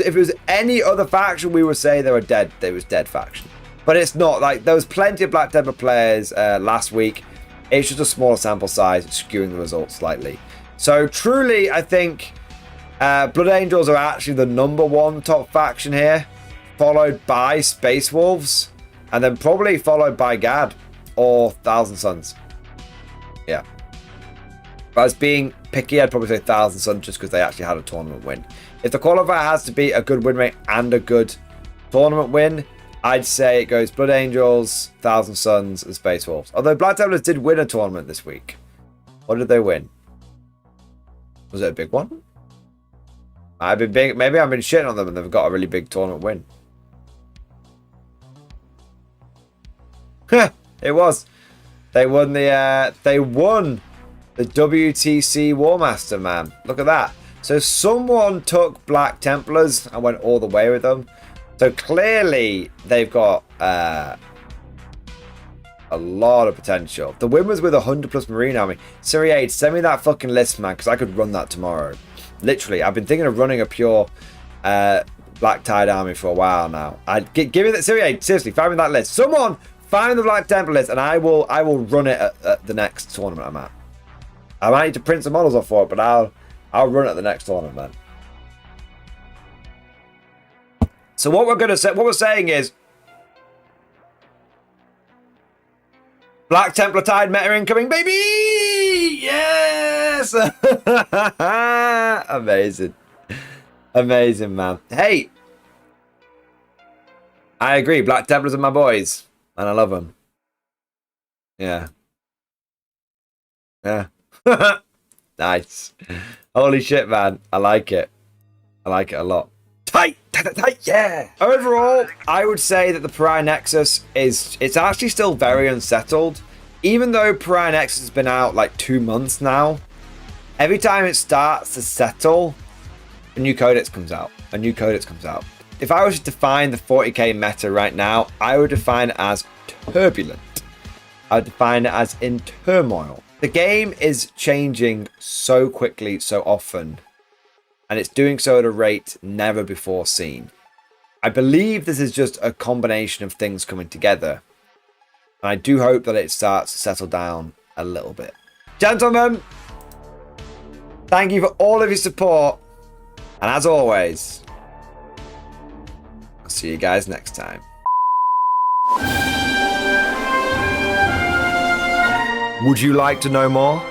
it was any other faction, we would say they were dead. They was dead faction. But it's not. Like there was plenty of Black Templar players last week. It's just a smaller sample size, skewing the results slightly. So truly, I think Blood Angels are actually the #1 top faction here, followed by Space Wolves. And then probably followed by GAD or Thousand Suns. Yeah. If I was being picky, I'd probably say Thousand Suns just because they actually had a tournament win. If the qualifier has to be a good win rate and a good tournament win, I'd say it goes Blood Angels, Thousand Suns, and Space Wolves. Although Black Templars did win a tournament this week. What did they win? Was it a big one? Maybe I've been shitting on them and they've got a really big tournament win. It was. They won the WTC Warmaster, man. Look at that. So someone took Black Templars and went all the way with them. So clearly they've got a lot of potential. The win was with 100+ Marine Army. Siriade, send me that fucking list, man, because I could run that tomorrow. Literally, I've been thinking of running a pure Black Tide army for a while now. Give me that, Siriade, seriously, find me that list. Someone find the Black Templar list, and I will run it at the next tournament I'm at. I might need to print some models off for it, but I'll run it at the next tournament, man. So what we're saying is Black Templar Tide meta incoming, baby! Yes! Amazing. Amazing, man. Hey! I agree, Black Templars are my boys. And I love them. Yeah. Yeah. Nice. Holy shit, man. I like it. I like it a lot. Tight, yeah. Overall, I would say that the Pariah Nexus it's actually still very unsettled. even though Piranha Nexus has been out like 2 months now, every time it starts to settle, a new codex comes out. A new codex comes out. If I was to define the 40k meta right now, I would define it as turbulent. I would define it as in turmoil. The game is changing so quickly, so often, and it's doing so at a rate never before seen. I believe this is just a combination of things coming together, and I do hope that it starts to settle down a little bit. Gentlemen, thank you for all of your support, and as always, I'll see you guys next time. Would you like to know more?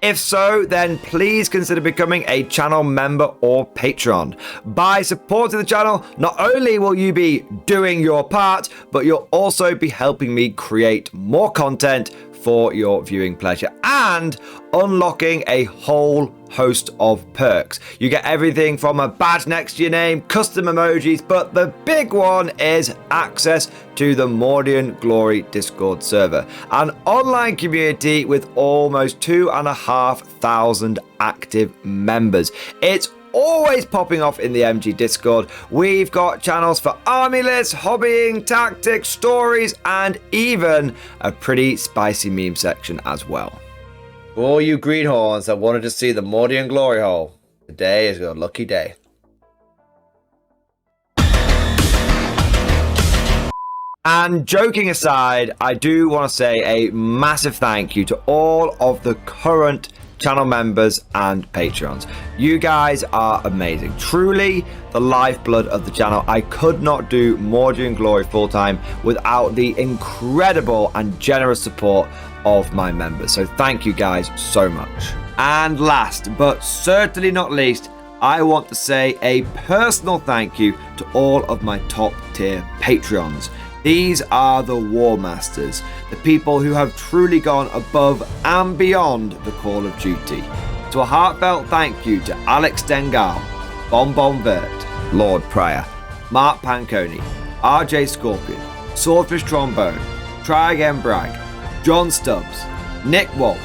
If so, then please consider becoming a channel member or patron. By supporting the channel, not only will you be doing your part, but you'll also be helping me create more content for your viewing pleasure and unlocking a whole host of perks. You get everything from a badge next to your name, custom emojis, but the big one is access to the Mordian Glory Discord server, an online community with almost 2,500 active members. It's always popping off in the MG Discord. We've got channels for army lists, hobbying, tactics, stories, and even a pretty spicy meme section as well. For all you greenhorns that wanted to see the Mordian glory hole, today is your lucky day. And joking aside, I do want to say a massive thank you to all of the current channel members and patrons. You guys are amazing, truly the lifeblood of the channel. I could not do Mordian Glory full-time without the incredible and generous support of my members, so thank you guys so much. And last but certainly not least, I want to say a personal thank you to all of my top tier Patreons. These are the War Masters, the people who have truly gone above and beyond the call of duty. So a heartfelt thank you to Alex Dengal, Bon Vert, Lord Pryor, Mark Panconi, RJ Scorpion, Swordfish Trombone, Try Again Bragg, John Stubbs, Nick Walsh,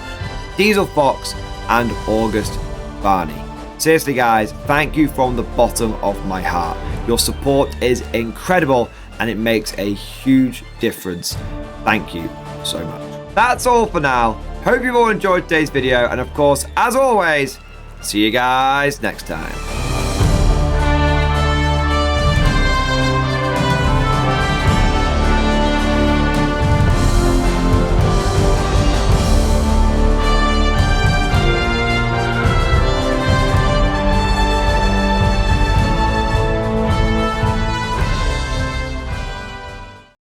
Diesel Fox, and August Barney. Seriously guys, thank you from the bottom of my heart. Your support is incredible and it makes a huge difference. Thank you so much. That's all for now. Hope you've all enjoyed today's video, and of course, as always, see you guys next time.